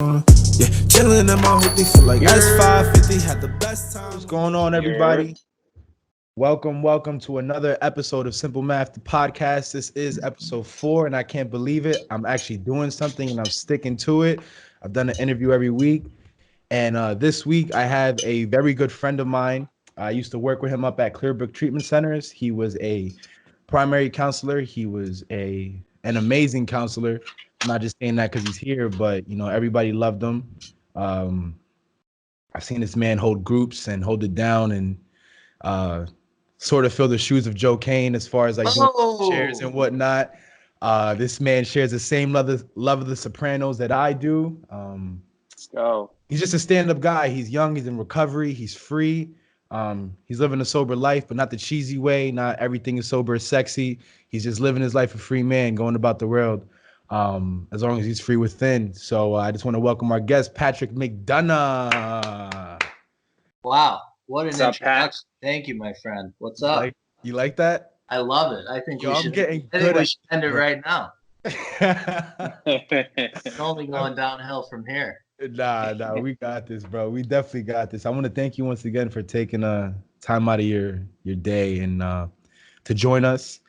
Yeah, chilling in my hoodie, feel like S550, had the best time. What's going on, everybody? Welcome to another episode of Simple Math, the podcast. This is episode 4, and I can't believe it. I'm actually doing something, and I'm sticking to it. I've done an interview every week, and this week I have a very good friend of mine. I used to work with him up at Clearbrook Treatment Centers. He was a primary counselor. He was an amazing counselor. I'm not just saying that because he's here, but everybody loved him. Um, I've seen this man hold groups and hold it down and uh, sort of fill the shoes of Joe Kane as far as like doing chairs and whatnot. This man shares the same love of the Sopranos that I do. Let's go. He's just a stand-up guy. He's young. He's in recovery. He's free. He's living a sober life, but not the cheesy way. Not everything is sober is sexy. He's just living his life a free man, going about the world. As long as he's free within. So I just want to welcome our guest, Patrick McDonough. Wow, what an What's up, Pat? introduction. Thank you, my friend. What's up? You like that? I love it. I think Yo, we should end it right now. It's only going downhill from here. Nah, we got this, bro. We definitely got this. I want to thank you once again for taking time out of your day and to join us.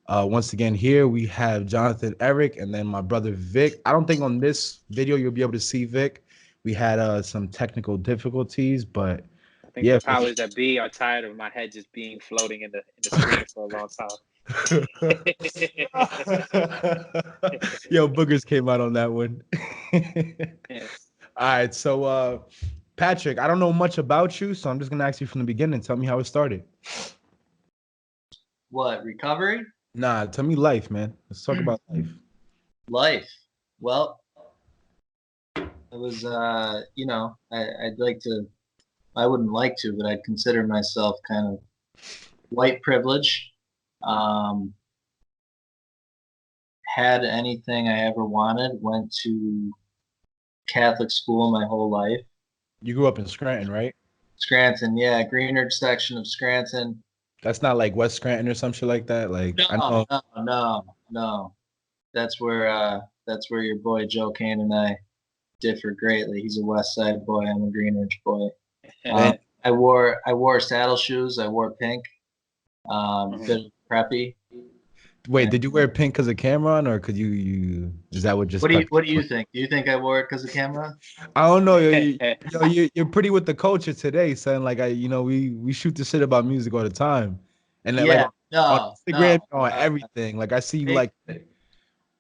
Once again, here we have Jonathan, Eric, and then my brother Vic. I don't think on this video you'll be able to see Vic. We had some technical difficulties, but I think the powers that be are tired of my head just being floating in the screen for a long time. Yo, boogers came out on that one. Yes. All right, so Patrick, I don't know much about you, so I'm just gonna ask you from the beginning. Tell me how it started. What, recovery? Nah, tell me life, man. Let's talk about life. Life. Well, it was, I wouldn't like to, but I'd consider myself kind of white privilege. Had anything I ever wanted, went to Catholic school my whole life. You grew up in Scranton, right? Scranton, yeah, Greenridge section of Scranton. That's not like West Scranton or some shit like that. Like No. That's where your boy Joe Kane and I differ greatly. He's a West Side boy. I'm a Greenridge boy. I wore saddle shoes. I wore pink. Bit preppy. Wait, did you wear pink because of Cameron, or could you? Is that what just? What do you think? Do you think I wore it because of Cameron? I don't know. You're pretty with the culture today, son. Like we shoot the shit about music all the time, and then on Instagram, on everything. Like I see you like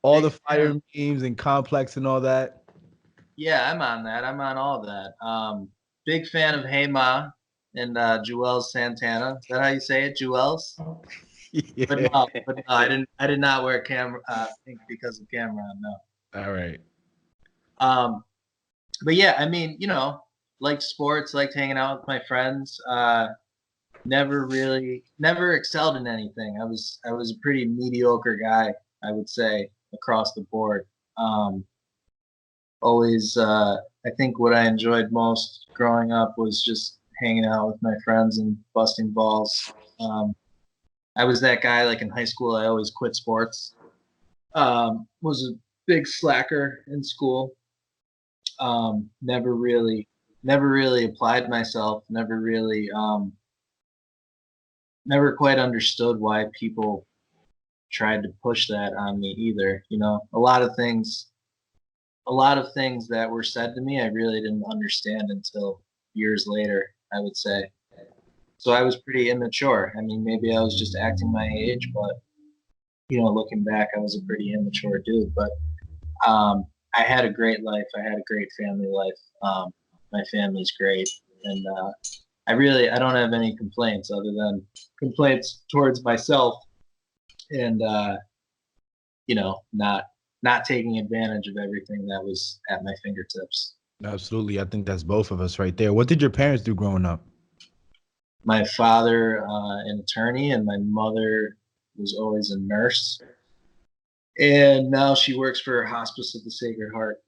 all the fire memes and Complex and all that. Yeah, I'm on that. I'm on all that. Big fan of Hey Ma and Joel Santana. Is that how you say it, Joel's? Yeah. But no, I did not wear pink because of Cameron. No. All right. But yeah, I mean, liked sports, liked hanging out with my friends. Never excelled in anything. I was a pretty mediocre guy, I would say, across the board. Always, I think what I enjoyed most growing up was just hanging out with my friends and busting balls. I was that guy, like in high school, I always quit sports. Was a big slacker in school. Never really applied myself. Never quite understood why people tried to push that on me either. A lot of things that were said to me, I really didn't understand until years later, I would say. So I was pretty immature. I mean, maybe I was just acting my age, but looking back, I was a pretty immature dude. But I had a great life. I had a great family life. My family's great, and I don't have any complaints other than complaints towards myself, and not taking advantage of everything that was at my fingertips. Absolutely, I think that's both of us right there. What did your parents do growing up? My father, an attorney, and my mother was always a nurse. And now she works for Hospice of the Sacred Heart.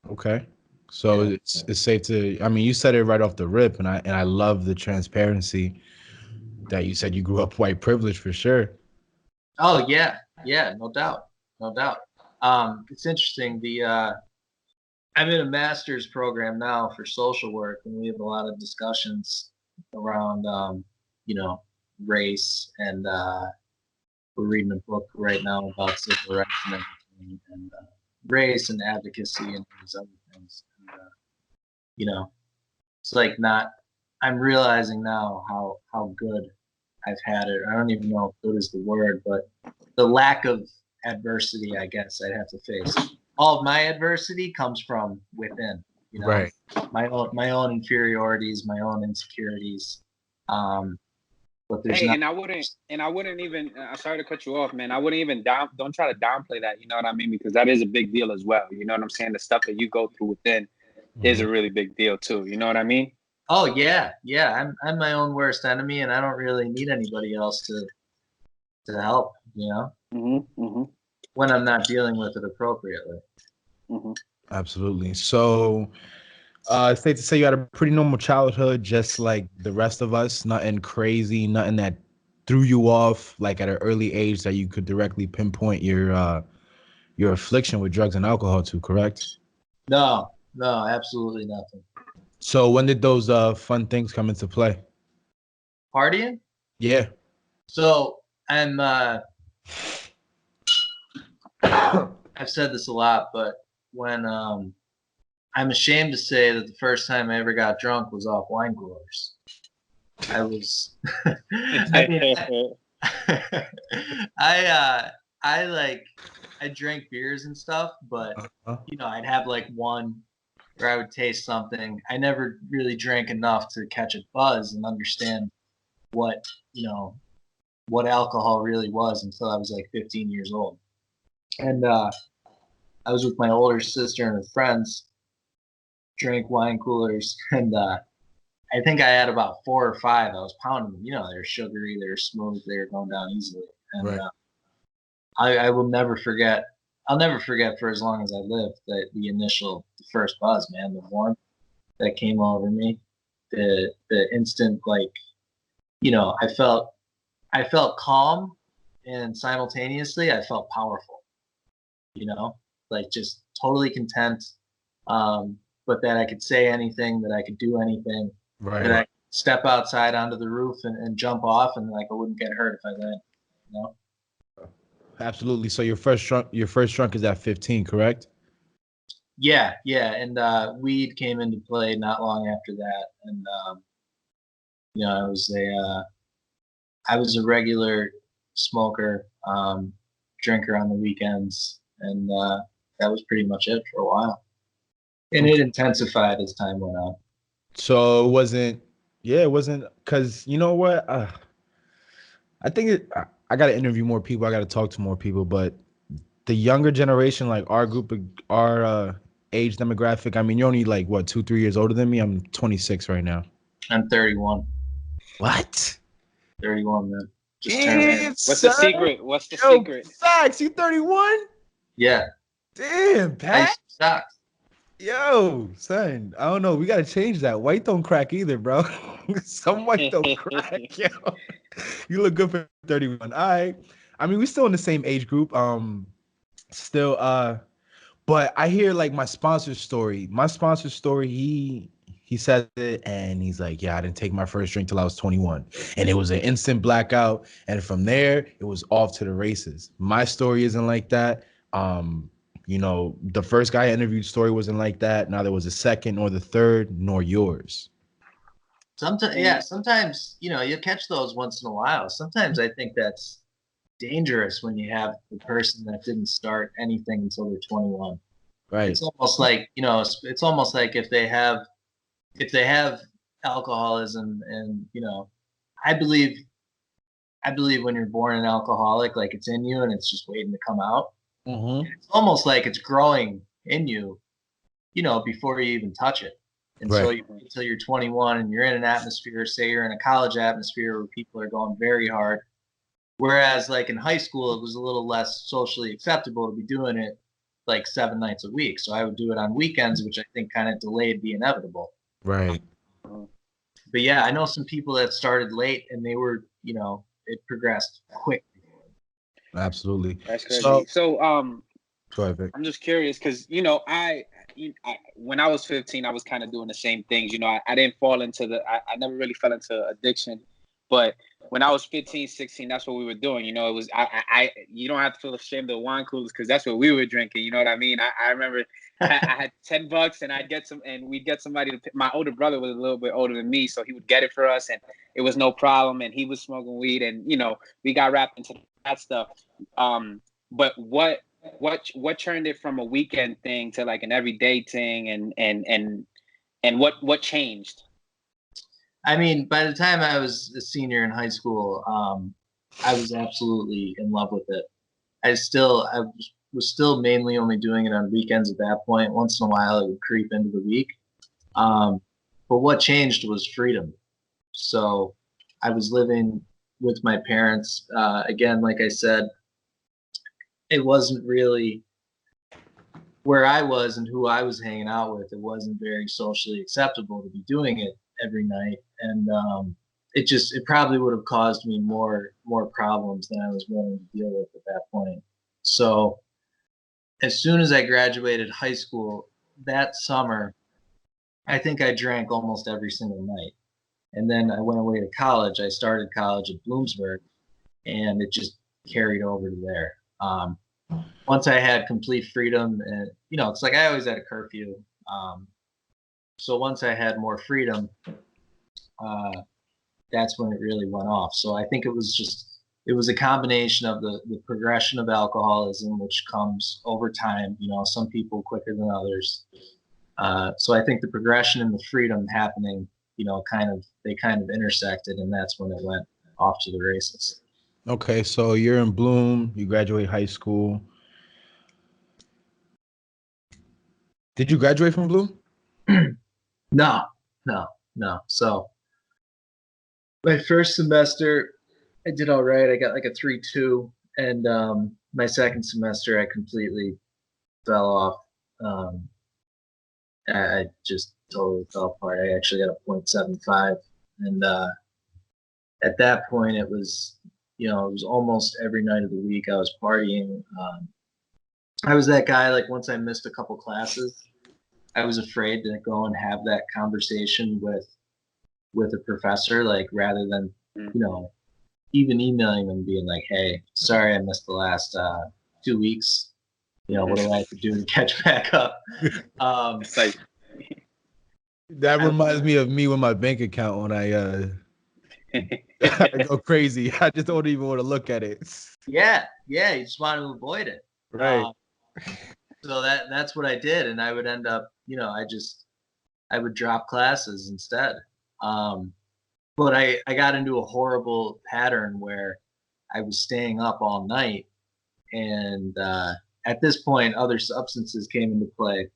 Okay. So it's safe to, I mean, you said it right off the rip, and I love the transparency that you said you grew up white privileged for sure. Oh yeah, no doubt. It's interesting. I'm in a master's program now for social work, and we have a lot of discussions around, race, and we're reading a book right now about civil rights and everything, and race and advocacy and these other things. And, it's like I'm realizing now how good I've had it. I don't even know if good is the word, but the lack of adversity, I guess I'd have to face. All of my adversity comes from within, Right. my own inferiorities, my own insecurities. But there's Hey, not. and I wouldn't even. I'm sorry to cut you off, man. I wouldn't even don't try to downplay that. You know what I mean? Because that is a big deal as well. You know what I'm saying? The stuff that you go through within is a really big deal too. You know what I mean? Oh yeah. I'm my own worst enemy, and I don't really need anybody else to help. When I'm not dealing with it appropriately. Absolutely. So, it's safe to say you had a pretty normal childhood, just like the rest of us. Nothing crazy, nothing that threw you off, like at an early age that you could directly pinpoint your affliction with drugs and alcohol to. Correct? No, absolutely nothing. So, when did those fun things come into play? Partying? Yeah. So I'm. I've said this a lot, but when I'm ashamed to say that the first time I ever got drunk was off wine coolers. I was. I mean, I drank beers and stuff, but I'd have like one where I would taste something. I never really drank enough to catch a buzz and understand what alcohol really was until I was like 15 years old. And I was with my older sister and her friends, drank wine coolers, and I think I had about 4 or 5. I was pounding them. They're sugary, they're smooth, they're going down easily. And Right. I will never forget. I'll never forget for as long as I live that the first buzz, man, the warmth that came over me, the instant, I felt calm, and simultaneously I felt powerful. Like just totally content, but that I could say anything, that I could do anything, Right. that I could step outside onto the roof and jump off, and like I wouldn't get hurt if I landed. Absolutely. So your first drunk is at 15, correct? Yeah, and weed came into play not long after that, and I was a regular smoker, drinker on the weekends, and that was pretty much it for a while. And it intensified as time went on. So it wasn't because you know what? I think I got to interview more people. I got to talk to more people, but the younger generation, like our group, our age demographic. I mean, you're only like what 2-3 years older than me. I'm 26 right now. I'm 31. What? 31, man. Just Damn, What's the secret? What's the secret? Facts. You 31? Yeah. Damn, Pat. Sucks. Yo, son. I don't know. We gotta change that. White don't crack either, bro. Some white don't crack, yo. You look good for 31. All right. I mean, we still in the same age group. Still, but I hear like my sponsor's story. My sponsor's story, he said it and he's like, yeah, I didn't take my first drink till I was 21. And it was an instant blackout. And from there, it was off to the races. My story isn't like that. The first guy I interviewed story wasn't like that. Now there was a second or the third, nor yours. Sometimes, you catch those once in a while. Sometimes I think that's dangerous when you have the person that didn't start anything until they're 21. Right. It's almost like, if they have alcoholism, and, I believe when you're born an alcoholic, like it's in you and it's just waiting to come out. Mm-hmm. It's almost like it's growing in you, before you even touch it. And Right. so until you're 21 and you're in an atmosphere, say you're in a college atmosphere where people are going very hard. Whereas like in high school, it was a little less socially acceptable to be doing it like 7 nights a week. So I would do it on weekends, which I think kind of delayed the inevitable. Right. But yeah, I know some people that started late and they were, it progressed quickly. Absolutely. That's crazy. So So go ahead, Vic. I'm just curious because when I was 15, I was kind of doing the same things. You know, I didn't fall into I never really fell into addiction. But when I was 15, 16, that's what we were doing. You know, it was, you don't have to feel ashamed of wine coolers because that's what we were drinking. You know what I mean? I remember I had $10 and we'd get somebody to pick. My older brother was a little bit older than me, so he would get it for us and it was no problem. And he was smoking weed and, you know, we got wrapped into that stuff. But what turned it from a weekend thing to like an everyday thing and what changed? I mean, by the time I was a senior in high school, I was absolutely in love with it. I was still mainly only doing it on weekends at that point. Once in a while, it would creep into the week. But what changed was freedom. So I was living with my parents. Again, like I said, it wasn't really where I was and who I was hanging out with. It wasn't very socially acceptable to be doing it every night. And it probably would have caused me more problems than I was willing to deal with at that point. So as soon as I graduated high school that summer, I think I drank almost every single night. And then I went away to college. I started college at Bloomsburg, and it just carried over to there. Once I had complete freedom, and you know, it's like I always had a curfew. So once I had more freedom, that's when it really went off. So I think it was a combination of the progression of alcoholism, which comes over time, you know, some people quicker than others. So I think the progression and the freedom happening, you know, they kind of intersected, and that's when it went off to the races. Okay, so you're in Bloom, you graduate high school. Did you graduate from Bloom? No. So my first semester, I did all right. I got like a 3.2, and my second semester, I completely fell off. I just totally fell apart. I actually got a 0.75, and at that point, it was, you know, it was almost every night of the week I was partying. I was that guy, like once I missed a couple classes, I was afraid to go and have that conversation with a professor, like rather than, you know, even emailing them being like, hey, sorry I missed the last 2 weeks. You know, what do I have to do to catch back up? It's like, That reminds me of me with my bank account when I go crazy. I just don't even want to look at it. Yeah, you just want to avoid it. Right. So that's what I did, and I would end up, you know, I would drop classes instead. But I got into a horrible pattern where I was staying up all night, and at this point, other substances came into play.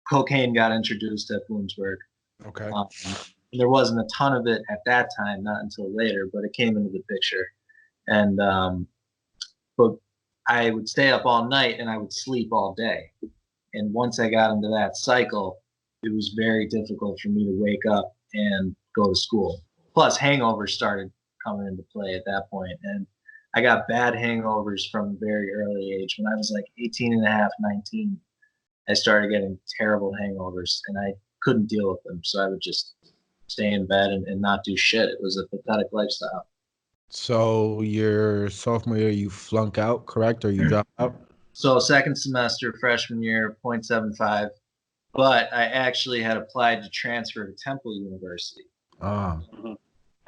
Cocaine got introduced at Bloomsburg. Okay. And there wasn't a ton of it at that time, not until later, but it came into the picture. And but I would stay up all night and I would sleep all day. And once I got into that cycle, it was very difficult for me to wake up and go to school. Plus, hangovers started coming into play at that point. And I got bad hangovers from a very early age. When I was like 18 and a half, 19, I started getting terrible hangovers and I couldn't deal with them. So I would just stay in bed and not do shit. It was a pathetic lifestyle. So your sophomore year, you flunk out, correct? Or you drop out? So second semester, freshman year, 0.75. But I actually had applied to transfer to Temple University. Ah.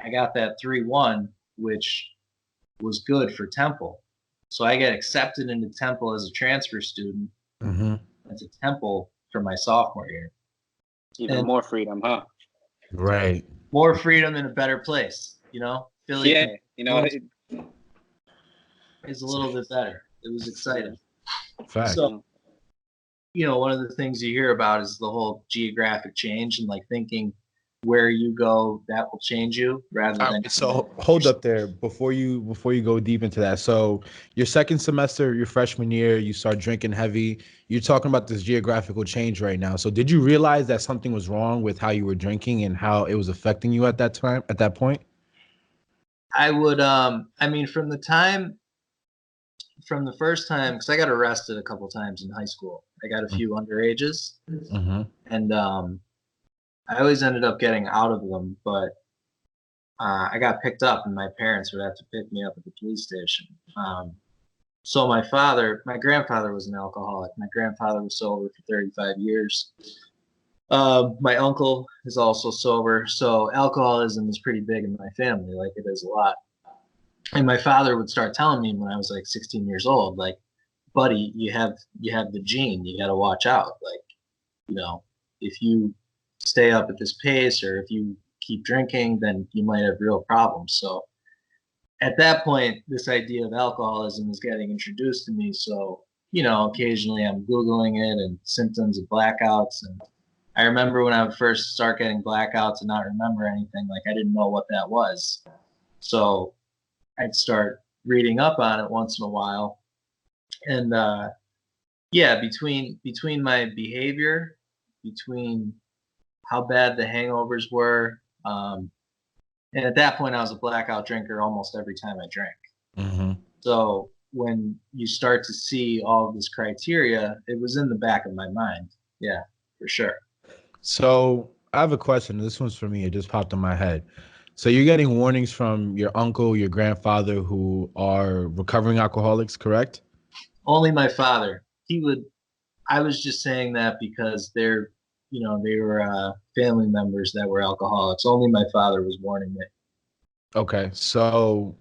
I got that 3.1, which was good for Temple. So I got accepted into Temple as a transfer student. Mm-hmm. To Temple for my sophomore year. Even more freedom, huh? Right. More freedom in a better place, you know? Philly, yeah, you know, is a little bit better. It was exciting. Fact. So, you know, one of the things you hear about is the whole geographic change and like thinking where you go, that will change you rather than. So hold up there before you go deep into that. So your second semester, your freshman year, you start drinking heavy. You're talking about this geographical change right now. So did you realize that something was wrong with how you were drinking and how it was affecting you at that time, at that point? I would, I mean, from the first time, because I got arrested a couple times in high school, I got a few underages, Mm-hmm. and I always ended up getting out of them, but I got picked up, and my parents would have to pick me up at the police station. So my grandfather was an alcoholic. My grandfather was sober for 35 years. My uncle is also sober, so alcoholism is pretty big in my family, like it is a lot. And my father would start telling me when I was like 16 years old, like, buddy, you have the gene, you got to watch out. Like, you know, if you stay up at this pace or if you keep drinking, then you might have real problems. So at that point, this idea of alcoholism is getting introduced to me. So, you know, occasionally I'm Googling it and symptoms of blackouts. And I remember when I would first start getting blackouts and not remember anything, like I didn't know what that was. So I'd start reading up on it once in a while. And yeah, between my behavior, between how bad the hangovers were, and at that point I was a blackout drinker almost every time I drank. Mm-hmm. So when you start to see all of this criteria, it was in the back of my mind. Yeah, for sure. So I have a question. This one's for me. It just popped in my head. So you're getting warnings from your uncle, your grandfather, who are recovering alcoholics, correct? Only my father. I was just saying that because they were family members that were alcoholics. Only my father was warning me. Okay. So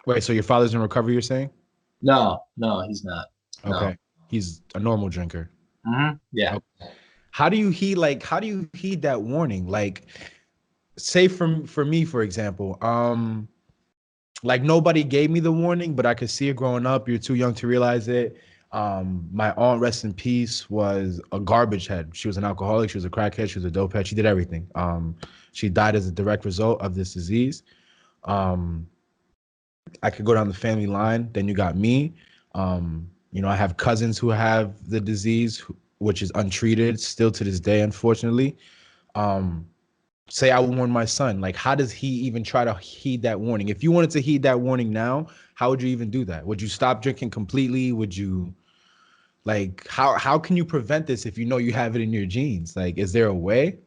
wait, so your father's in recovery, you're saying? No, he's not. Okay. No. He's a normal drinker. Mm-hmm. Yeah. Okay. How do you heed that warning? Like, say for me, for example, like nobody gave me the warning, but I could see it growing up. You're too young to realize it. My aunt, rest in peace, was a garbage head. She was an alcoholic. She was a crackhead. She was a dope head. She did everything. She died as a direct result of this disease. I could go down the family line. Then you got me. You know, I have cousins who have the disease, which is untreated still to this day, unfortunately. Say I would warn my son, like, how does he even try to heed that warning? If you wanted to heed that warning now, how would you even do that? Would you stop drinking completely? Would you, like, how can you prevent this if you know you have it in your genes? Like, is there a way?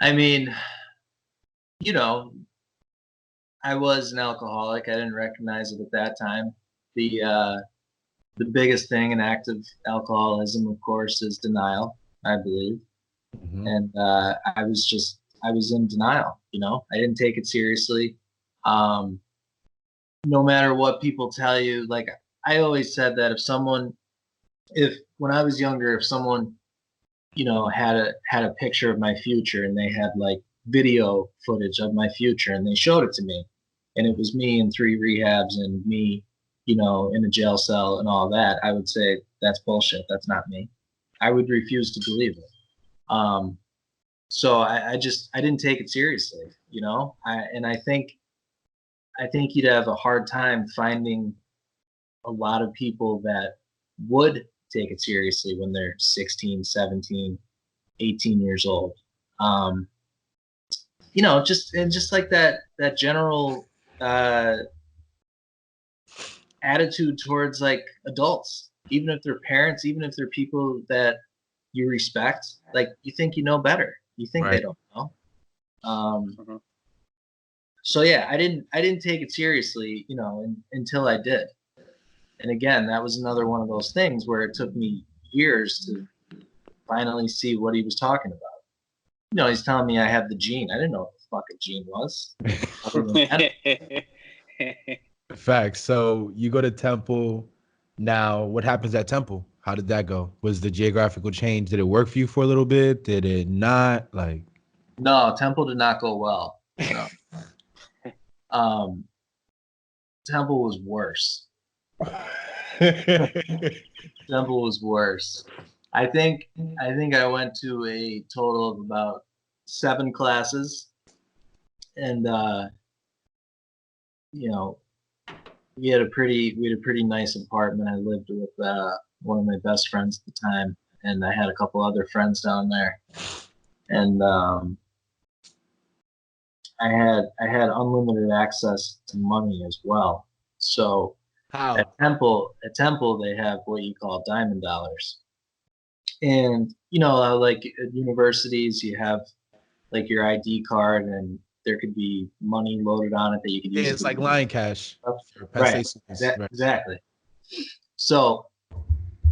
I mean, you know, I was an alcoholic. I didn't recognize it at that time. The biggest thing in active alcoholism, of course, is denial, I believe. Mm-hmm. And I was in denial. You know, I didn't take it seriously. No matter what people tell you, like I always said that if when I was younger, if someone, you know, had a picture of my future and they had like video footage of my future and they showed it to me, and it was me in 3 rehabs and me, you know, in a jail cell and all that, I would say that's bullshit. That's not me. I would refuse to believe it. So I didn't take it seriously, you know. I think you'd have a hard time finding a lot of people that would take it seriously when they're 16, 17, 18 years old. You know, just like that general attitude towards like adults, even if they're parents, even if they're people that you respect, like you think you know better. You think Right. they don't know. So yeah, I didn't take it seriously, you know, until I did. And again, that was another one of those things where it took me years to finally see what he was talking about. You know, he's telling me I have the gene. I didn't know what the fuck a gene was. Other than that. Facts. So you go to Temple. Now, what happens at Temple? How did that go? Was the geographical change, did it work for you for a little bit? Did it not? Like, No, Temple did not go well. No. Temple was worse. Temple was worse. I think I went to a total of about 7 classes, and you know, we had a pretty nice apartment. I lived with one of my best friends at the time, and I had a couple other friends down there, and I had unlimited access to money as well. So How? At Temple, they have what you call diamond dollars. And, like at universities, you have like your ID card and there could be money loaded on it that you could Yeah, use. it's like Lion Cash. For Penn Right. State students. Right. Exactly. So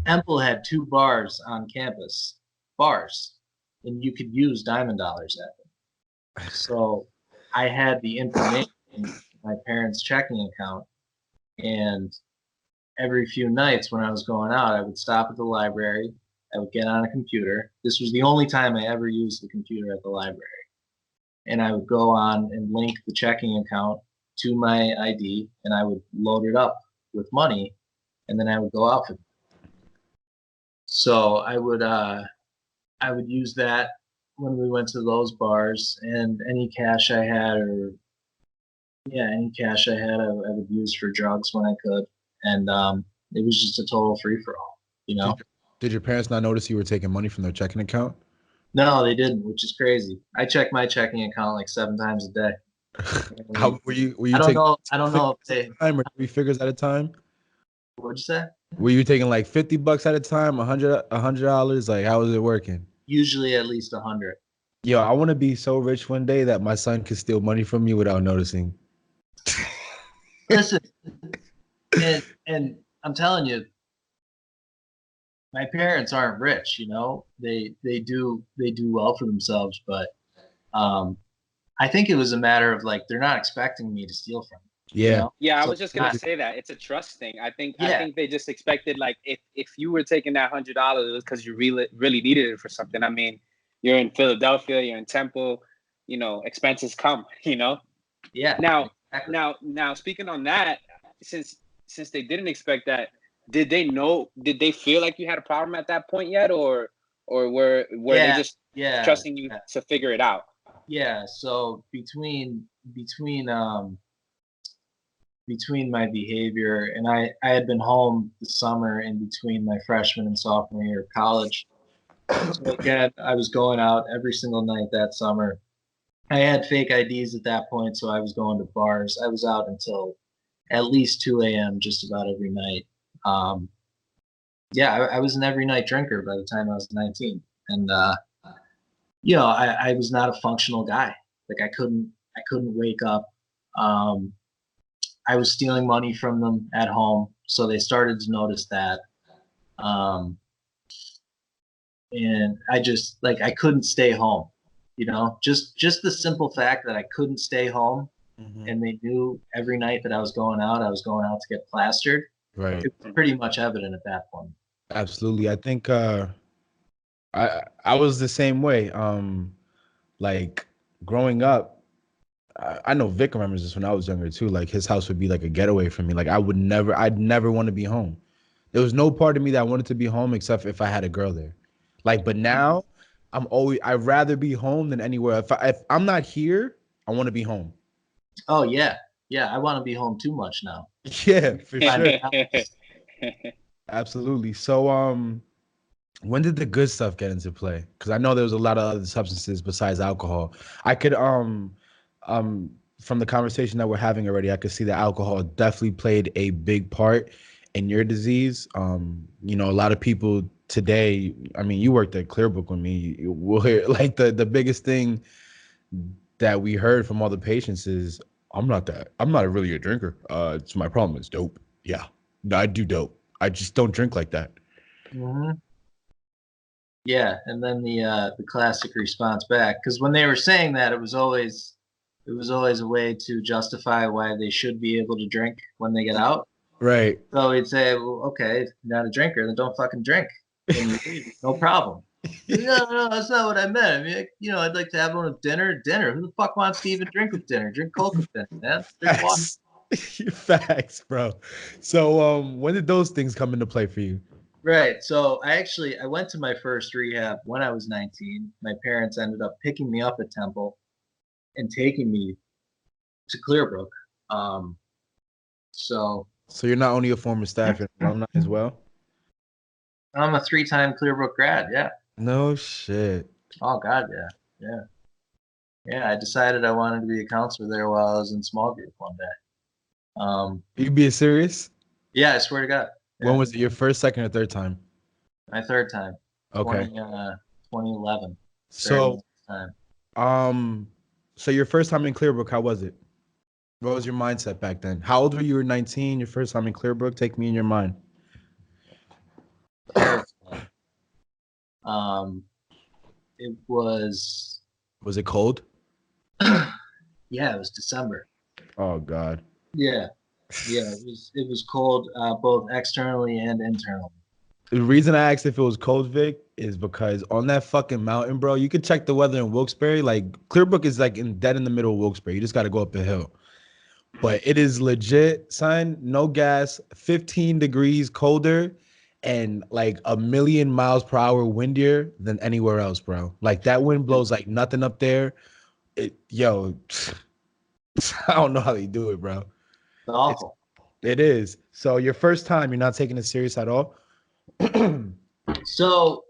Temple had 2 bars on campus, and you could use diamond dollars at them. So I had the information in my parents' checking account, and every few nights when I was going out, I would stop at the library. I would get on a computer. This was the only time I ever used the computer at the library. And I would go on and link the checking account to my ID, and I would load it up with money, and then I would go out for it. So I would use that when we went to those bars, and any cash I had, I would use for drugs when I could, and it was just a total free for all, Did your parents not notice you were taking money from their checking account? No, they didn't, which is crazy. I check my checking account like 7 times a day. How were you I don't taking know. I don't know if they. time or 3 figures at a time? What'd you say? Were you taking like $50 at a time, $100? Like, how was it working? Usually at least 100. Yo, I want to be so rich one day that my son could steal money from me without noticing. Listen, and I'm telling you, my parents aren't rich. They do well for themselves, but I think it was a matter of like they're not expecting me to steal from them. Yeah. Yeah, I So was just gonna say that it's a trust thing. I think they just expected like if you were taking that $100, it was because you really needed it for something. I mean, you're in Philadelphia, you're in Temple, expenses come. Yeah. Now, exactly. now speaking on that, since they didn't expect that, did they know? Did they feel like you had a problem at that point yet, or were they just trusting you to figure it out? Yeah. So between my behavior, and I had been home the summer in between my freshman and sophomore year of college. So again, I was going out every single night that summer. I had fake IDs at that point, so I was going to bars. I was out until at least 2 a.m. just about every night. I was an every night drinker by the time I was 19, and I was not a functional guy. Like I couldn't wake up. I was stealing money from them at home, so they started to notice that. And I just I couldn't stay home, just the simple fact that I couldn't stay home, and they knew every night that I was going out to get plastered. Right. It was pretty much evident at that point. Absolutely. I think I was the same way. Like growing up, I know Vic remembers this when I was younger too. Like his house would be like a getaway for me. Like I'd never want to be home. There was no part of me that wanted to be home except if I had a girl there. Like, but now I'd rather be home than anywhere. If I'm not here, I want to be home. Oh yeah. Yeah. I want to be home too much now. Yeah, for sure. Absolutely. So, when did the good stuff get into play? Because I know there was a lot of other substances besides alcohol. I could from the conversation that we're having already, I could see that alcohol definitely played a big part in your disease. A lot of people today, I mean, you worked at Clearbrook with me. We'll hear like the biggest thing that we heard from all the patients is, I'm not really a drinker. It's my problem is dope. Yeah, I do dope. I just don't drink like that. Mm-hmm. Yeah, and then the classic response back, because when they were saying that, it was always a way to justify why they should be able to drink when they get out. Right. So he'd say, well, okay, if you're not a drinker, then don't fucking drink. No problem. No, that's not what I meant. I mean, I'd like to have one with dinner. Dinner? Who the fuck wants to even drink with dinner? Drink Coke with dinner, man. Drink water. Facts, bro. So, when did those things come into play for you? Right. So I went to my first rehab when I was 19. My parents ended up picking me up at Temple and taking me to Clearbrook. So you're not only a former staff, you're an alumni as well? I'm a 3-time Clearbrook grad. Yeah. No shit. Oh God, yeah. I decided I wanted to be a counselor there while I was in small group one day. You being serious? Yeah, I swear to God. When Yeah. was it your first, second, or third time? My third time? Okay. 2011. So, Third time. so your first time in Clearbrook, how was it? What was your mindset back then? How old were you? You were 19, your first time in Clearbrook? Take me in your mind. Terrifying. It was, Was it cold? yeah, it was December. Oh God. Yeah, it was cold, both externally and internally. The reason I asked if it was cold, Vic, is because on that fucking mountain, bro, you could check the weather in Wilkes-Barre. Like Clearbrook is like dead in the middle of Wilkes-Barre. You just got to go up a hill. But it is legit, son. No gas, 15 degrees colder, and like a million miles per hour windier than anywhere else, bro. Like that wind blows like nothing up there. Yo, I don't know how they do it, bro. It's awful. It is. So your first time, you're not taking it serious at all. So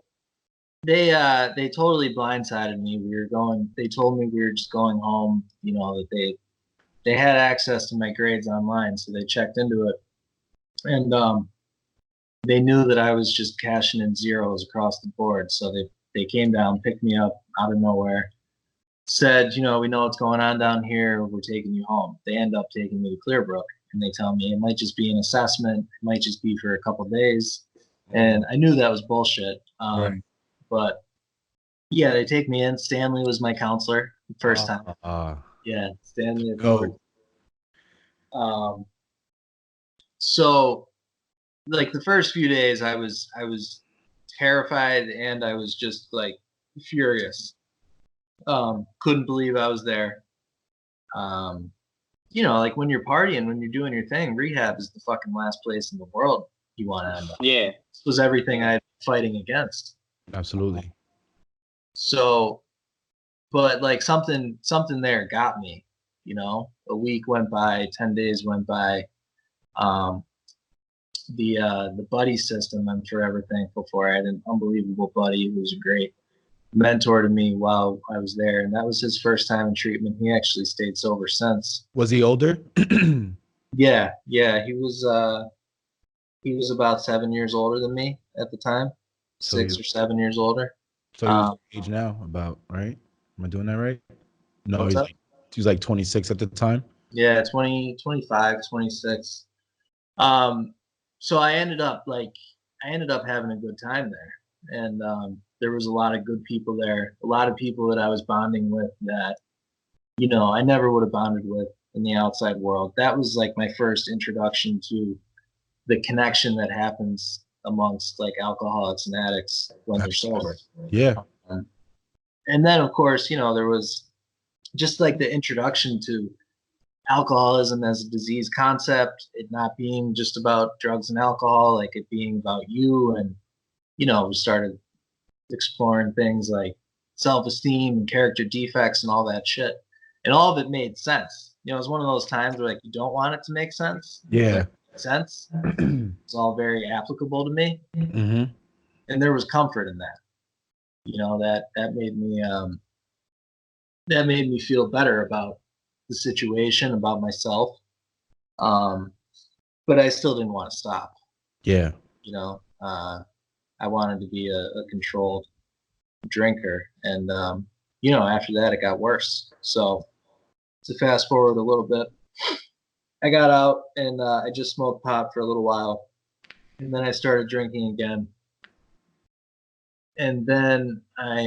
they totally blindsided me. They told me we were just going home, that they had access to my grades online, so they checked into it. And they knew that I was just cashing in zeros across the board. So they came down, picked me up out of nowhere, said, we know what's going on down here. We're taking you home. They end up taking me to Clearbrook, and they tell me it might just be an assessment. It might just be for a couple of days. And I knew that was bullshit. Right. But yeah, they take me in. Stanley was my counselor the first time. Yeah, Stanley. Go. So like the first few days I was terrified, and I was just like furious. Couldn't believe I was there. Like when you're partying, when you're doing your thing, rehab is the fucking last place in the world you want to end up. Yeah. This was everything I had been fighting against. Absolutely. So, but like something there got me, a week went by, 10 days went by. The buddy system I'm forever thankful for. I had an unbelievable buddy who was a great mentor to me while I was there, and that was his first time in treatment. He actually stayed sober since. Was he older? Yeah, he was about 7 years older than me at the time, So 6 or 7 years older. So he was age now, about, right? Am I doing that right? No, What's up? He was like 26 at the time. Yeah, 20, 25, 26. So I ended up having a good time there, and there was a lot of good people there, a lot of people that I was bonding with that, I never would have bonded with in the outside world. That was like my first introduction to the connection that happens amongst like alcoholics and addicts when they're sober. Yeah. And then of course, there was just like the introduction to alcoholism as a disease concept, it not being just about drugs and alcohol, like it being about you. And, we started exploring things like self-esteem and character defects and all that shit. And all of it made sense. It was one of those times where like you don't want it to make sense. Yeah. Sense. It's all very applicable to me. Mm-hmm. And there was comfort in that. That made me feel better about the situation, about myself. But I still didn't want to stop. Yeah. I wanted to be a controlled drinker. And, after that, it got worse. So to fast forward a little bit, I got out and I just smoked pot for a little while. And then I started drinking again. And then I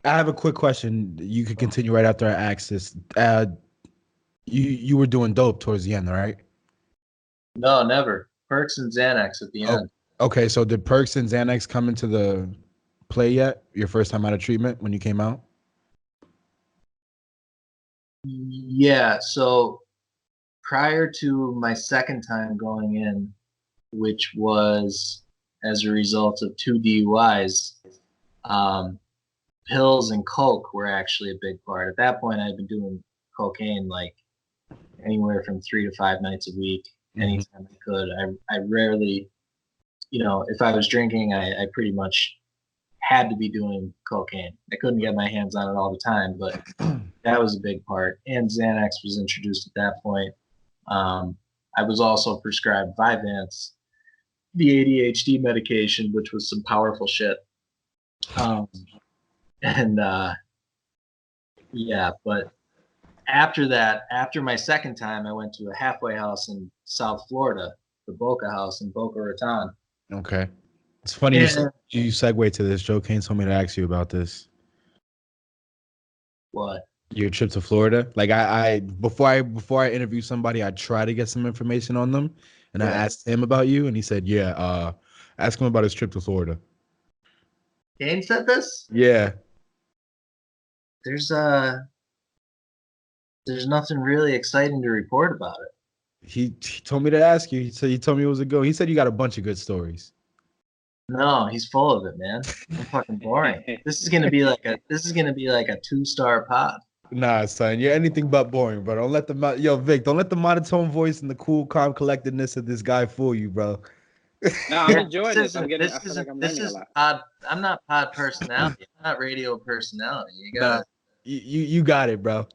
have a quick question. You could continue right after I ask this. You were doing dope towards the end, right? No, never. Perks and Xanax at the end. Okay, so did Perks and Xanax come into the play yet? Your first time out of treatment when you came out? Yeah, so prior to my second time going in, which was as a result of 2 DUIs, pills and coke were actually a big part. At that point, I had been doing cocaine like anywhere from 3 to 5 nights a week, anytime I could. I rarely, if I was drinking, I pretty much had to be doing cocaine. I couldn't get my hands on it all the time, but that was a big part. And Xanax was introduced at that point. I was also prescribed Vyvanse, the ADHD medication, which was some powerful shit. And yeah, but after that, after my second time, I went to a halfway house in South Florida, the Boca House in Boca Raton. Okay. It's funny you segue to this. Joe Kane told me to ask you about this. What? Your trip to Florida. Like I before I interview somebody, I try to get some information on them. And I asked him about you, and he said, yeah, ask him about his trip to Florida. Kane said this? Yeah. There's nothing really exciting to report about it. He told me to ask you. He told me it was a go. He said you got a bunch of good stories. No, he's full of it, man. I'm fucking boring. This is gonna be like a 2-star pod. Nah, son, you're anything but boring, bro. Don't let the Vic, don't let the monotone voice and the cool, calm collectedness of this guy fool you, bro. No, I'm enjoying this. I feel like I'm learning a lot. I'm not pod personality. I'm not radio personality. You got you got it, bro.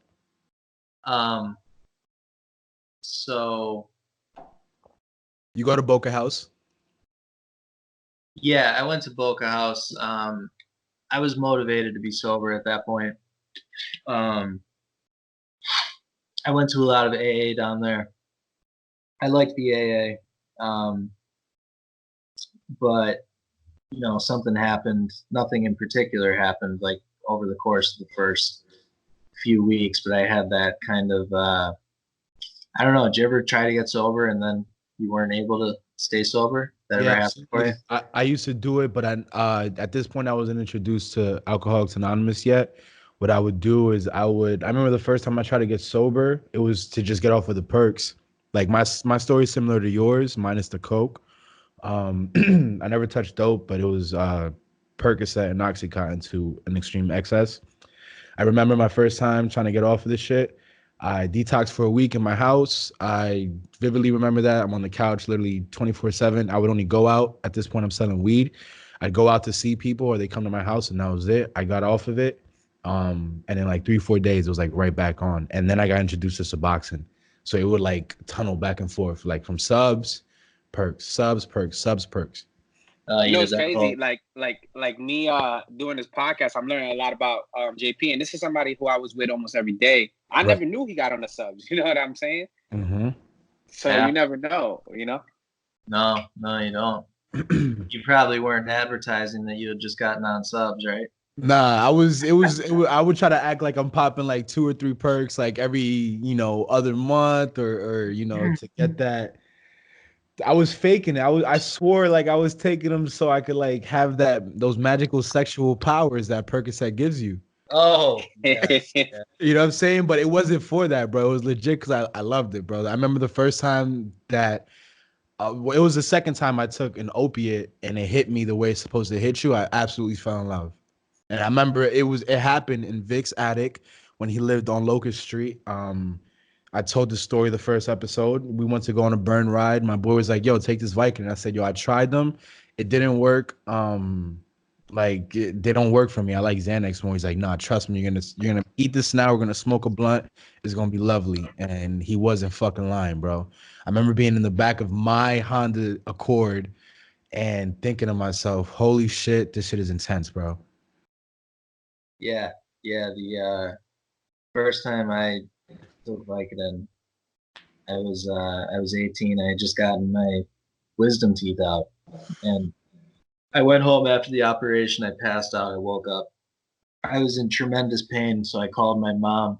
So you go to Boca House? Yeah, I went to Boca House. I was motivated to be sober at that point. I went to a lot of AA down there. I liked the AA. But you know, something happened. Nothing in particular happened like over the course of the first few weeks, but I had that kind of I don't know, did you ever try to get sober and then you weren't able to stay sober? That ever happened for you? I used to do it, but at this point I wasn't introduced to Alcoholics Anonymous yet. What I would do is I remember the first time I tried to get sober, it was to just get off of the perks. Like my story is similar to yours, minus the coke. I never touched dope, but it was Percocet and Oxycontin to an extreme excess. I remember my first time trying to get off of this shit. I detoxed for a week in my house. I vividly remember that. I'm on the couch literally 24/7. I would only go out. At this point, I'm selling weed. I'd go out to see people or they come to my house and that was it. I got off of it. And in like 3-4 days, it was like right back on. And then I got introduced to Suboxone. So it would like tunnel back and forth, like from subs, perks, subs, perks, subs, perks. You know, it's crazy. Like me doing this podcast, I'm learning a lot about JP, and this is somebody who I was with almost every day. I never knew he got on the subs. You know what I'm saying? Mm-hmm. So you never know. You know? No, you don't. You probably weren't advertising that you had just gotten on subs, right? Nah, I would try to act like I'm popping like 2 or 3 perks like every, other month or to get that. I was faking it. I swore like I was taking them so I could like have those magical sexual powers that Percocet gives you. Oh, yeah. You know what I'm saying? But it wasn't for that, bro. It was legit because I loved it, bro. I remember the first time that it was the second time I took an opiate and it hit me the way it's supposed to hit you. I absolutely fell in love. And I remember it happened in Vic's attic when he lived on Locust Street. I told the story the first episode. We went to go on a burn ride. My boy was like, yo, take this Viking. And I said, yo, I tried them. It didn't work. They don't work for me. I like Xanax more. He's like, nah, trust me. You're gonna eat this now. We're gonna smoke a blunt. It's gonna be lovely. And he wasn't fucking lying, bro. I remember being in the back of my Honda Accord and thinking to myself, holy shit, this shit is intense, bro. Yeah. The first time I took Vicodin, I was 18. I had just gotten my wisdom teeth out, and I went home after the operation. I passed out. I woke up. I was in tremendous pain, so I called my mom,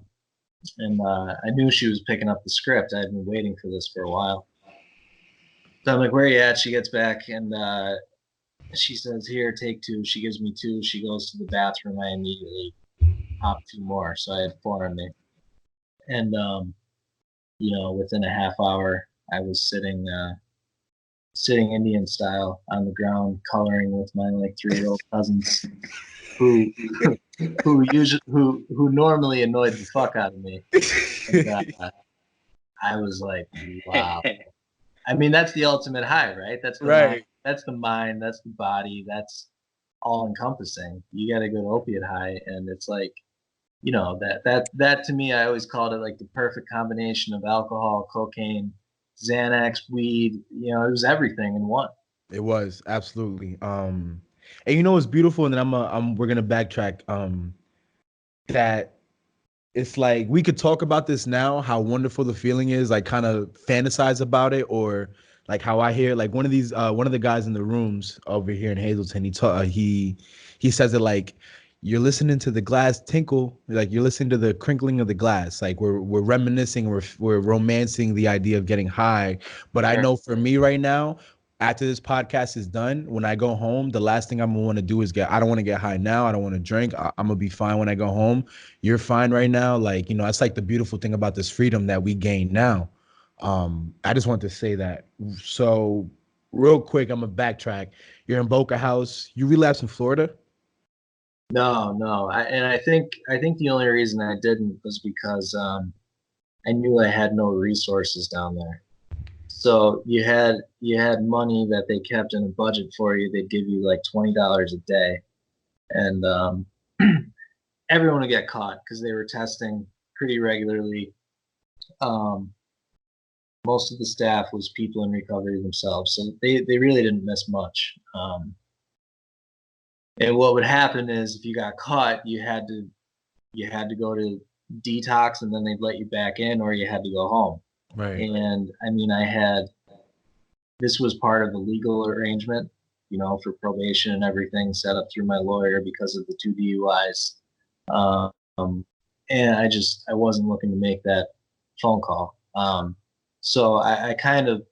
and I knew she was picking up the script. I had been waiting for this for a while. So I'm like, where are you at? She gets back, and she says, here, take 2. She gives me 2. She goes to the bathroom. I immediately pop 2 more. So I had 4 on me. And, within a half hour, I was sitting Indian style on the ground, coloring with my 3-year-old cousins who normally annoyed the fuck out of me. And, I was like, wow. I mean, that's the ultimate high, right? That's the mind, that's the mind, that's the body, that's all encompassing. You got a good opiate high, and it's like, that to me, I always called it like the perfect combination of alcohol, cocaine, Xanax, weed, it was everything in one. It was absolutely. And you know what's beautiful, and then we're gonna backtrack. That it's like we could talk about this now, how wonderful the feeling is, like kind of fantasize about it, or like how I hear like one of the guys in the rooms over here in Hazleton, he says it like you're listening to the glass tinkle, like you're listening to the crinkling of the glass, like we're reminiscing, we're romancing the idea of getting high. But I know for me right now, after this podcast is done, when I go home, the last thing I'm gonna want to do is I don't want to get high now. I don't want to drink. I'm gonna be fine when I go home. You're fine right now. Like, that's like the beautiful thing about this freedom that we gain now. I just want to say that. So real quick, I'm gonna backtrack. You're in Boca House. You relapsed in Florida? No. I think the only reason I didn't was because I knew I had no resources down there. So you had money that they kept in a budget for you. They'd give you like $20 a day, and everyone would get caught because they were testing pretty regularly. Most of the staff was people in recovery themselves, so they really didn't miss much. And what would happen is if you got caught, you had to go to detox, and then they'd let you back in, or you had to go home. Right. And I mean, this was part of the legal arrangement, for probation and everything set up through my lawyer because of the 2 DUIs. And I wasn't looking to make that phone call. So I kind of,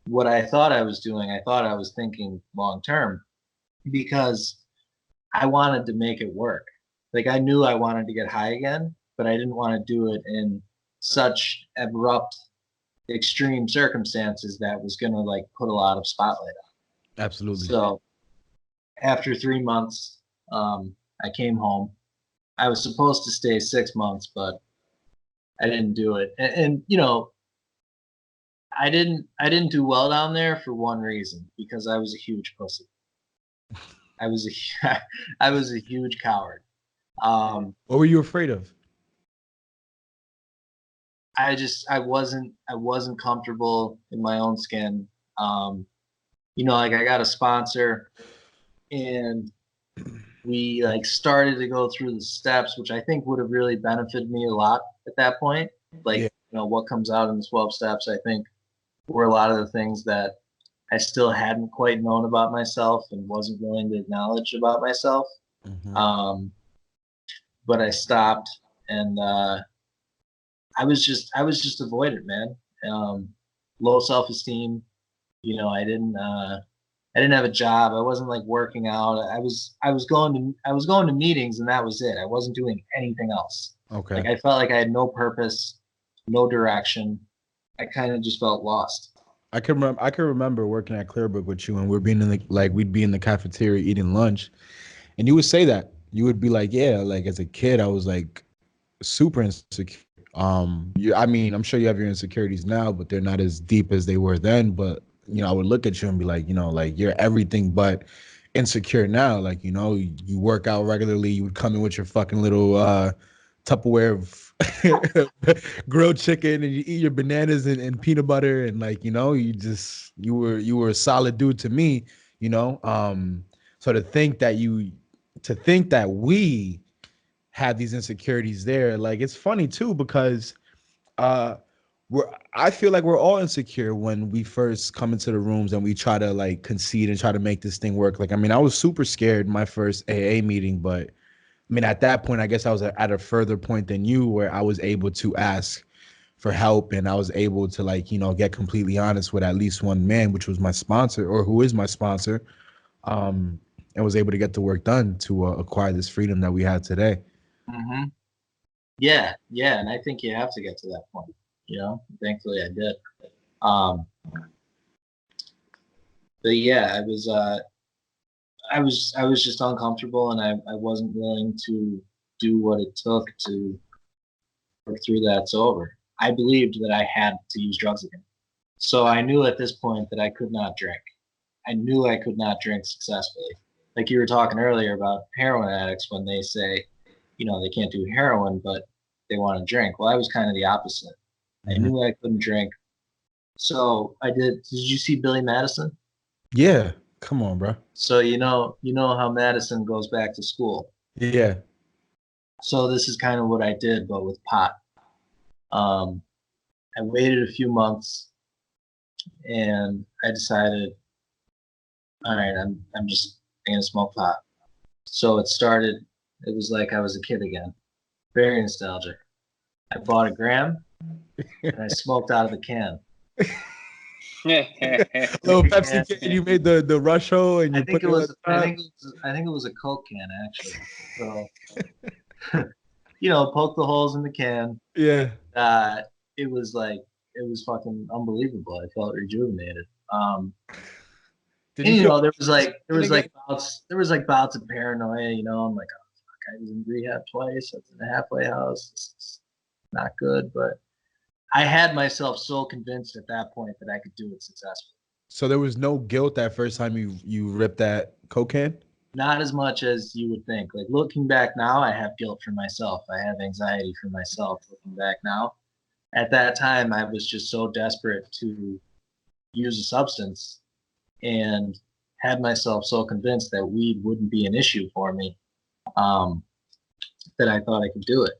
what I thought I was doing, I thought I was thinking long term, because I wanted to make it work. Like, I knew I wanted to get high again, but I didn't want to do it in such abrupt, extreme circumstances that was going to like put a lot of spotlight on. Absolutely. So after 3 months, I came home. I was supposed to stay 6 months, but I didn't do it. And I didn't do well down there for one reason, because I was a huge pussy. I was a huge coward. What were you afraid of? I wasn't comfortable in my own skin. Like I got a sponsor, and we like started to go through the steps, which I think would have really benefited me a lot at that point. Like, what comes out in the 12 steps, I think, were a lot of the things that I still hadn't quite known about myself and wasn't willing to acknowledge about myself. Mm-hmm. But I stopped, and I was just avoided, man. Low self-esteem. I didn't have a job. I wasn't like working out. I was going to meetings, and that was it. I wasn't doing anything else. Okay. Like, I felt like I had no purpose, no direction. I kind of just felt lost. I can remember working at Clearbrook with you, and we'd be in the cafeteria eating lunch, and you would say that. You would be like, yeah, like as a kid, I was like super insecure. I'm sure you have your insecurities now, but they're not as deep as they were then. But I would look at you and be like, like you're everything but insecure now. Like, you work out regularly. You would come in with your fucking little Tupperware of grilled chicken, and you eat your bananas and peanut butter, and like, you were a solid dude to me. So to think that we had these insecurities there, like, it's funny too, because I feel like we're all insecure when we first come into the rooms and we try to like concede and try to make this thing work. Like, I was super scared my first AA meeting, but at that point, I guess I was at a further point than you, where I was able to ask for help, and I was able to like, get completely honest with at least one man, which was my sponsor, or who is my sponsor, and was able to get the work done to acquire this freedom that we have today. Mm-hmm. Yeah, and I think you have to get to that point. Thankfully I did. But yeah, I was just uncomfortable, and I wasn't willing to do what it took to work through that sober. I believed that I had to use drugs again. So I knew at this point that I could not drink. I knew I could not drink successfully. Like you were talking earlier about heroin addicts, when they say, they can't do heroin, but they want to drink. Well, I was kind of the opposite. I knew I couldn't drink, So I did. Did you see Billy Madison? Yeah. Come on, bro. So you know how Madison goes back to school. Yeah. So this is kind of what I did, but with pot. Um, I waited a few months, and I decided, all right, I'm just gonna smoke pot. So it started. It was like I was a kid again. Very nostalgic. I bought a gram and I smoked out of the can. Little Pepsi can. You made the rush hole and you I think put it it on was. the I top. think it was. I think it was a Coke can actually. So, poke the holes in the can. Yeah. Uh, it was like it was fucking unbelievable. I felt rejuvenated. Did And you feel there was like bouts of paranoia. I'm like, oh fuck, I was in rehab twice. I was in a halfway house. This is not good, but I had myself so convinced at that point that I could do it successfully. so there was no guilt that first time you ripped that Coke can? Not as much as you would think. Like looking back now, I have guilt for myself. I have anxiety for myself looking back now. At that time, I was just so desperate to use a substance and had myself so convinced that weed wouldn't be an issue for me, that I thought I could do it.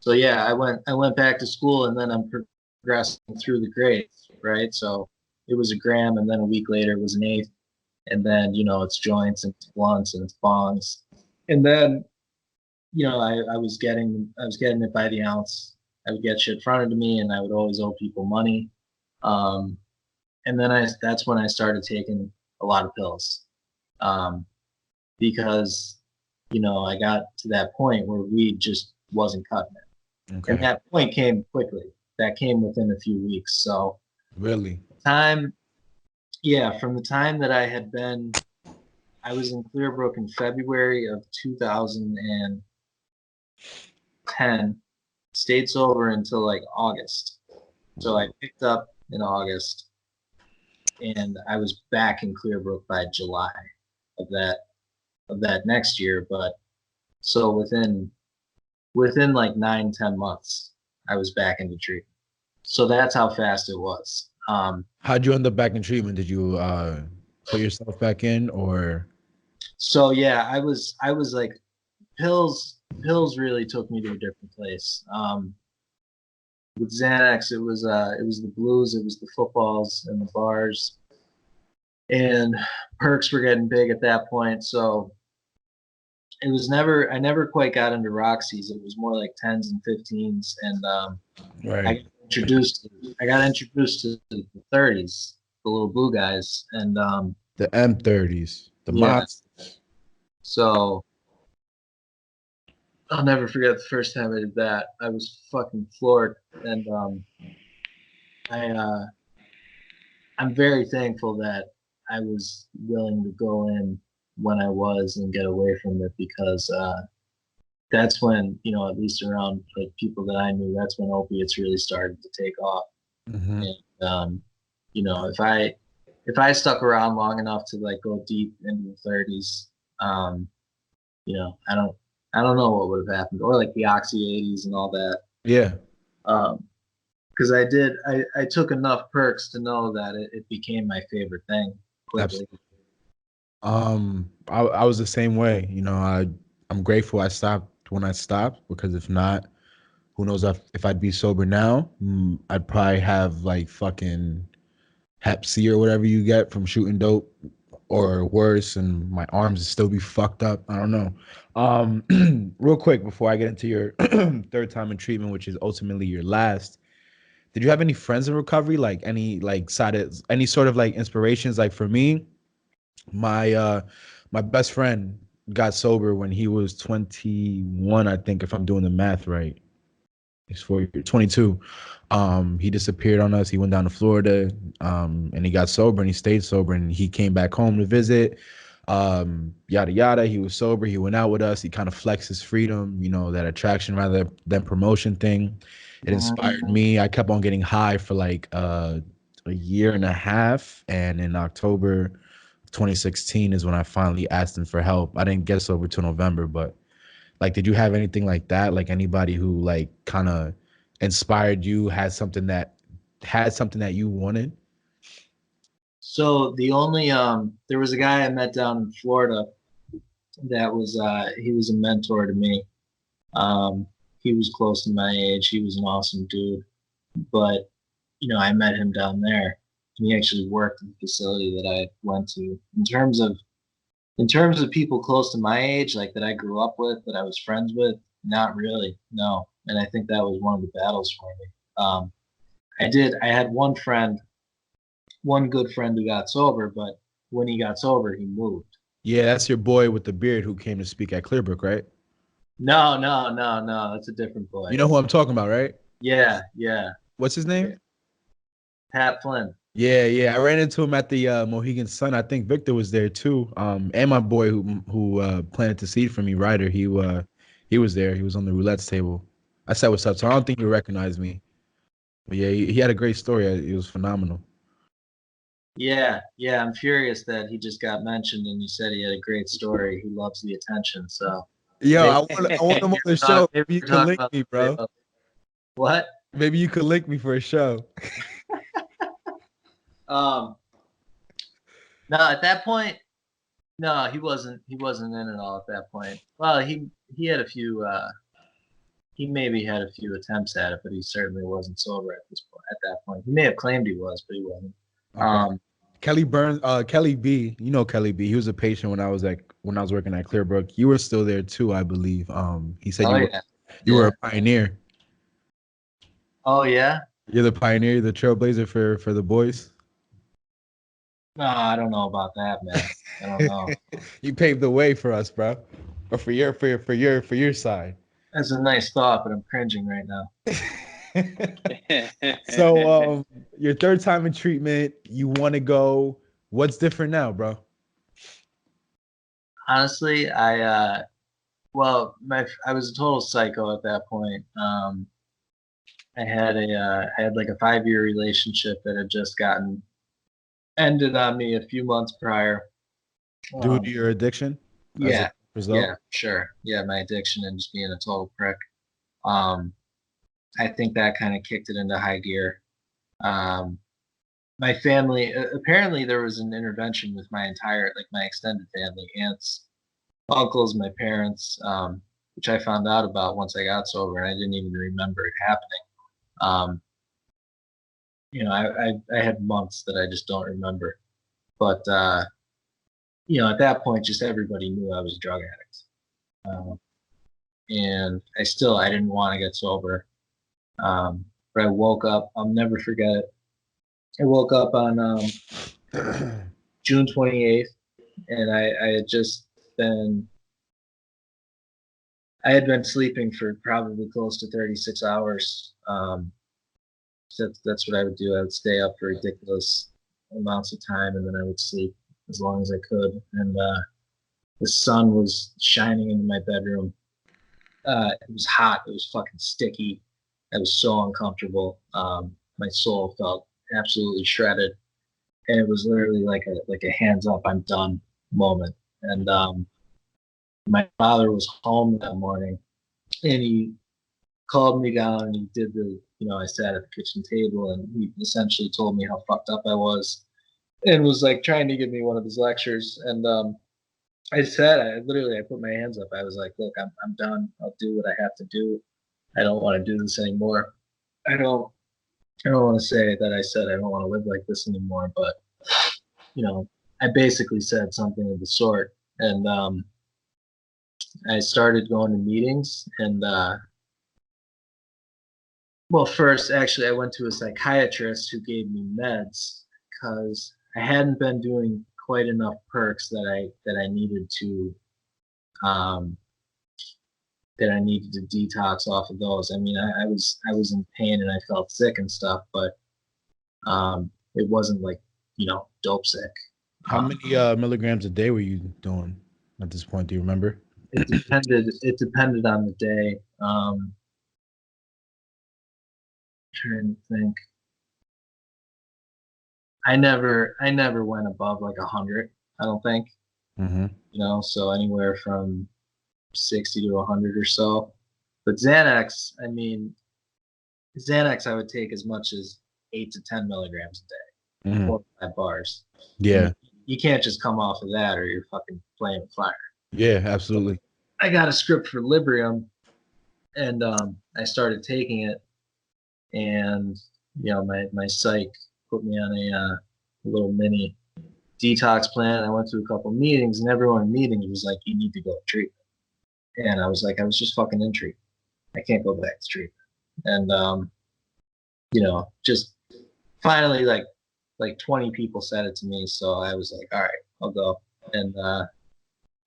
So yeah, I went back to school, and then I'm progressing through the grades, right? So it was a gram, and then a week later it was an eighth, and then it's joints and it's blunts and it's bongs, and then I was getting it by the ounce. I would get shit fronted to me, and I would always owe people money. Um, and then that's when I started taking a lot of pills, because I got to that point where weed just wasn't cutting it, and Okay. that point came quickly. That came within a few weeks. So Really? time, yeah, from the time that I was in Clearbrook in February of 2010, stayed sober until like August. So I picked up in August, and I was back in Clearbrook by July of that next year. But so within like 9-10 months, I was back into treatment. So that's how fast it was. How'd you end up back in treatment? Did you put yourself back in or? So yeah, I was like pills really took me to a different place. With Xanax, it was the blues, it was the footballs and the bars, and perks were getting big at that point. So I never quite got into Roxy's. It was more like 10s and 15s, and I Right. got introduced to the 30s, the little blue guys, and The M30s, the yeah. Mods. So I'll never forget the first time I did that. I was fucking floored, and I I'm very thankful that I was willing to go in when I was and get away from it, because that's when, at least around like people that I knew, that's when opiates really started to take off. Mm-hmm. And if I stuck around long enough to like go deep into the 30s, I don't know what would have happened, or like the Oxy 80s and all that. Yeah. Because I took enough perks to know that it became my favorite thing quickly. I was the same way. I'm grateful I stopped when I stopped, because if not, who knows if I'd be sober now. I'd probably have like fucking Hep C or whatever you get from shooting dope, or worse, and my arms would still be fucked up. I don't know. Real quick before I get into your third time in treatment, which is ultimately your last. Did you have any friends in recovery? Like any sort of like inspirations? Like for me, my best friend got sober when he was 21, I think, if I'm doing the math right. He's 22. He disappeared on us. He went down to Florida, and he got sober, and he stayed sober, and he came back home to visit. Yada yada. He was sober. He went out with us. He kind of flexed his freedom, that attraction rather than promotion thing. It inspired me. I kept on getting high for like a year and a half, and in October 2016 is when I finally asked him for help. I didn't get sober till November, but like, did you have anything like that? Like anybody who like kind of inspired you, had something that had something that you wanted? So the only there was a guy I met down in Florida that was he was a mentor to me. He was close to my age. He was an awesome dude, but I met him down there, and he actually worked in the facility that I went to. In terms of people close to my age, like that I grew up with, that I was friends with, not really, no. And I think that was one of the battles for me. I had one good friend who got sober, but when he got sober, he moved. Yeah, that's your boy with the beard who came to speak at Clearbrook, right? No, that's a different boy. You know who I'm talking about, right? Yeah. What's his name? Pat Flynn. Yeah. I ran into him at the Mohegan Sun. I think Victor was there too. And my boy who planted the seed for me, Ryder. He was there. He was on the roulette table. I said what's up. So I don't think he recognized me. But yeah, he had a great story. It was phenomenal. Yeah. I'm furious that he just got mentioned, and you said he had a great story. He loves the attention. So Yo, I want him on the show. Maybe you can link me, bro. What? Maybe you could link me for a show. No, at that point, no, he wasn't in at all at that point. Well, he had a few. He maybe had a few attempts at it, but he certainly wasn't sober at that point. He may have claimed he was, but he wasn't. Okay. Kelly B, Kelly B. He was a patient when I was working at Clearbrook. You were still there too, I believe. He said you were a pioneer. Oh yeah. You're the pioneer, the trailblazer for the boys. No, I don't know about that, man. I don't know. You paved the way for us, bro, or for your side. That's a nice thought, but I'm cringing right now. So, your third time in treatment, you want to go. What's different now, bro? Honestly, I was a total psycho at that point. I had like a 5-year relationship that had just ended on me a few months prior. Due to your addiction? Yeah, sure. Yeah, my addiction and just being a total prick. I think that kind of kicked it into high gear. My family, apparently there was an intervention with my extended family, aunts, uncles, my parents, which I found out about once I got sober, and I didn't even remember it happening. I had months that I just don't remember, but at that point, just everybody knew I was a drug addict, and I didn't want to get sober, but I woke up. I'll never forget it. I woke up on June 28th, and I had been sleeping for probably close to 36 hours. So that's what I would do. I would stay up for ridiculous amounts of time, and then I would sleep as long as I could. And the sun was shining into my bedroom. It was hot. It was fucking sticky. I was so uncomfortable. My soul felt absolutely shredded, and it was literally like a hands up, I'm done moment. And my father was home that morning, and he called me down, and he did I sat at the kitchen table, and he essentially told me how fucked up I was, and was like trying to give me one of his lectures. And I put my hands up. I was like, look, I'm done. I'll do what I have to do. I don't want to do this anymore. I don't want to say that I said I don't want to live like this anymore, but I basically said something of the sort. And I started going to meetings, and first, actually, I went to a psychiatrist who gave me meds because I hadn't been doing quite enough perks that I needed to detox off of those. I mean, I was in pain and I felt sick and stuff, but it wasn't like dope sick. How many milligrams a day were you doing at this point? Do you remember? It depended on the day. Trying to think. I never went above like 100. I don't think. Mm-hmm. So anywhere from 60 to 100 or so. But Xanax, I would take as much as 8 to 10 milligrams a day, Mhm. 4 or 5 bars. Yeah. You can't just come off of that or you're fucking playing with fire. Yeah, absolutely. I got a script for Librium, and I started taking it, and my psych put me on a little mini detox plan. I went to a couple meetings, and everyone in meetings was like, "You need to go to treatment." And I was like, "I was just fucking in treatment. I can't go back to treatment." And just finally, like 20 people said it to me, so I was like, "All right, I'll go." And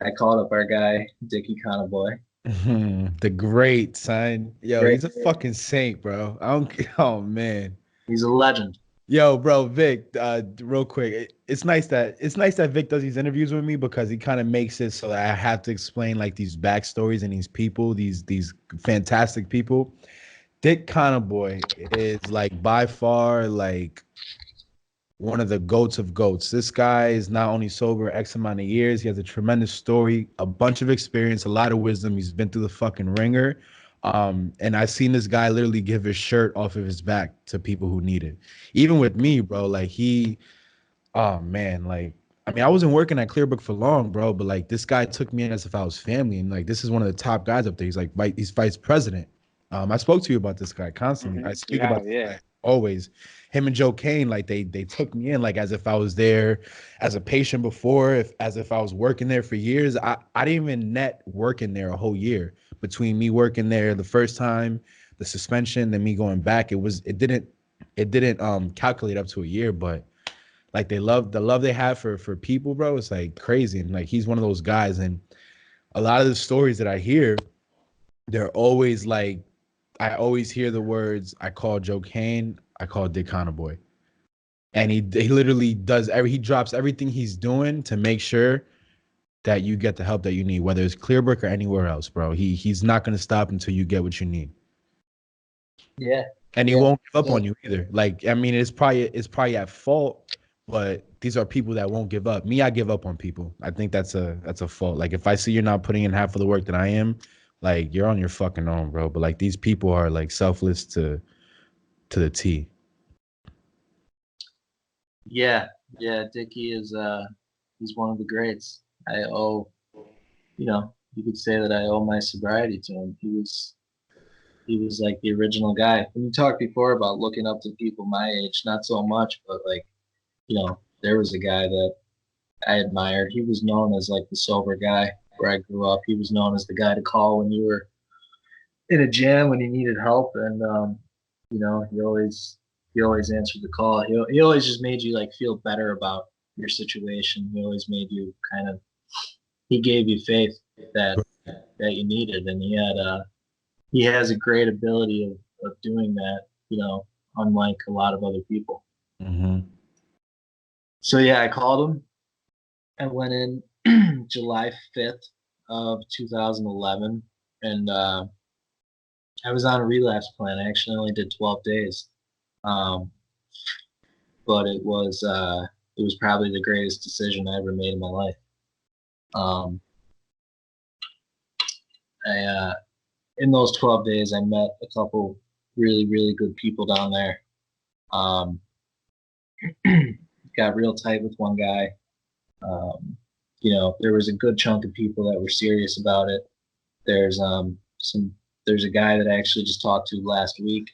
I called up our guy, Dickie Boy. The great son. Yo, Great. he's a fucking saint, bro. I don't. Oh man. He's a legend. Yo, bro, Vic. Real quick, it's nice that Vic does these interviews with me because he kind of makes it so that I have to explain like these backstories and these people, these fantastic people. Dick Boy is like by far like one of the goats of goats. This guy is not only sober X amount of years, he has a tremendous story, a bunch of experience, a lot of wisdom. He's been through the fucking ringer. And I've seen this guy literally give his shirt off of his back to people who need it. Even with me, bro, like oh man, like I mean, I wasn't working at Clearbrook for long, bro, but like this guy took me in as if I was family. And like this is one of the top guys up there. He's vice president. I spoke to you about this guy constantly. I speak about this guy always. Him and Joe Kane, like they took me in like as if I was there as a patient before, as if I was working there for years. I didn't even net working there a whole year. Between me working there the first time, the suspension, then me going back, it didn't calculate up to a year, but like the love they have for people, bro. It's like crazy. And like he's one of those guys. And a lot of the stories that I hear, they're always like, I always hear the words, I call Joe Kane, I call Dick Boy. And he literally he drops everything he's doing to make sure that you get the help that you need, whether it's Clearbrook or anywhere else, bro. He's not gonna stop until you get what you need. Yeah. And he won't give up on you either. Like, I mean, it's probably at fault, but these are people that won't give up. Me, I give up on people. I think that's a fault. Like if I see you're not putting in half of the work that I am, like you're on your fucking own, bro. But like these people are like selfless to the T. Yeah, Dickie is he's one of the greats. I owe, you could say that I owe my sobriety to him. He was like the original guy. When you talked before about looking up to people my age, not so much, but like, there was a guy that I admired. He was known as like the sober guy where I grew up. He was known as the guy to call when you were in a jam when you needed help, and he always answered the call. He always just made you like feel better about your situation. He always made you he gave you faith that you needed, and he has a great ability of doing that, unlike a lot of other people. Mm-hmm. So yeah, I called him. I went in July 5th of 2011, and I was on a relapse plan. I actually only did 12 days, but it was probably the greatest decision I ever made in my life. In those 12 days, I met a couple really, really good people down there. Got real tight with one guy. There was a good chunk of people that were serious about it. There's a guy that I actually just talked to last week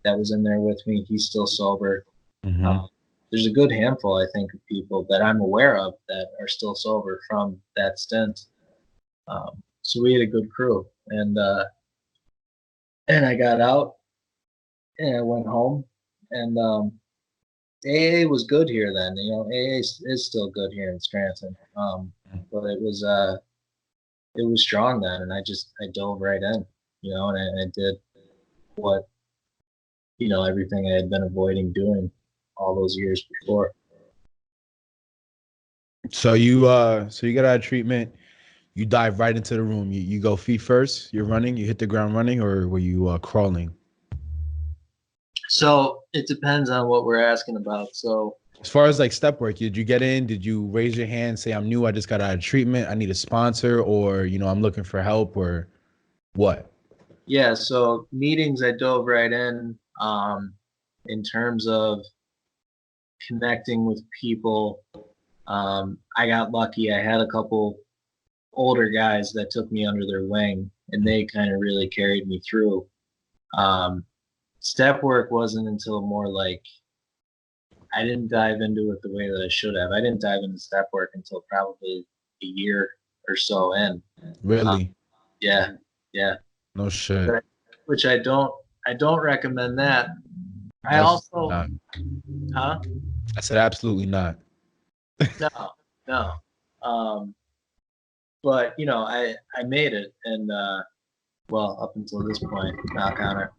that was in there with me. He's still sober. Mm-hmm. There's a good handful, I think, of people that I'm aware of that are still sober from that stint. So we had a good crew, and I got out and I went home, and AA was good here then. AA is still good here in Scranton, but it was strong then, and I dove right in, and I did what everything I had been avoiding doing all those years before. So you get out of treatment, you dive right into the room. You go feet first, you're running, you hit the ground running, or were you crawling? So it depends on what we're asking about. So as far as like step work, did you get in? Did you raise your hand, say I'm new, I just got out of treatment, I need a sponsor, or I'm looking for help, or what? Yeah, so meetings I dove right in. in terms of connecting with people, I got lucky. I had a couple older guys that took me under their wing, and they kind of really carried me through. Step work wasn't until more like I didn't dive into it the way that I should have. I didn't dive into step work until probably a year or so in. Really? Yeah. No shit. Which I don't recommend that. I also, not. huh? I said absolutely not. No. But I made it, and well, up until this point, knock on it.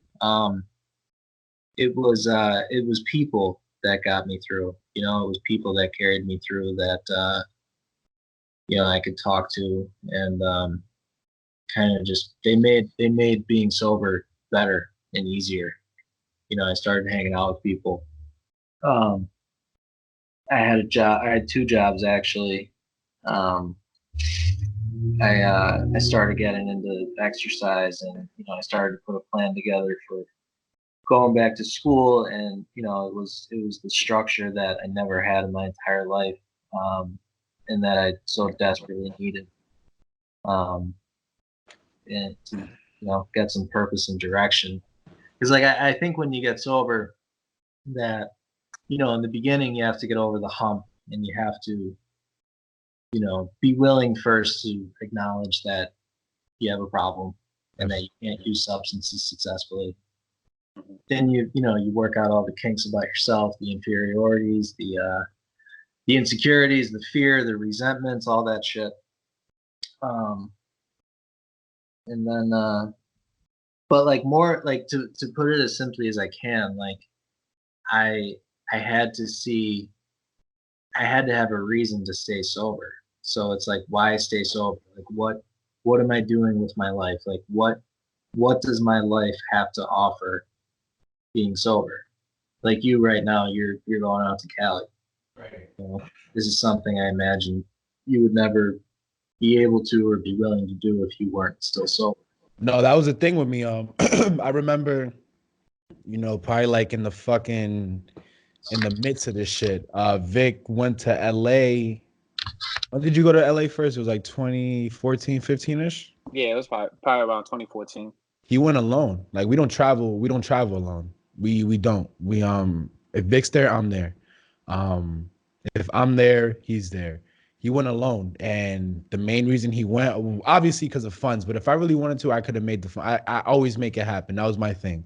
It was people that got me through. It was people that carried me through that I could talk to, and kind of just they made being sober better and easier. I started hanging out with people. I had a job. I had 2 jobs actually. I started getting into exercise, and I started to put a plan together for going back to school, and it was the structure that I never had in my entire life, and that I so desperately needed, and to get some purpose and direction. Because I think when you get sober, that in the beginning you have to get over the hump, and you have to be willing first to acknowledge that you have a problem and that you can't use substances successfully. Then you work out all the kinks about yourself, the inferiorities, the insecurities, the fear, the resentments, all that shit. And then but like more like to put it as simply as I can, like I had to have a reason to stay sober. So it's like, why stay sober? Like what am I doing with my life? Like what does my life have to offer being sober? Like you right now, you're going out to Cali. Right. This is something I imagine you would never be able to or be willing to do if you weren't still sober. No, that was the thing with me. I remember, probably like in the midst of this shit, Vic went to LA. When did you go to LA first? It was like 2014, 15-ish. Yeah, it was probably around 2014. He went alone. Like we don't travel alone. We don't. If Vic's there, I'm there. If I'm there, he's there. He went alone, and the main reason he went, obviously because of funds, but if I really wanted to, I could have made the fun. I always make it happen. That was my thing.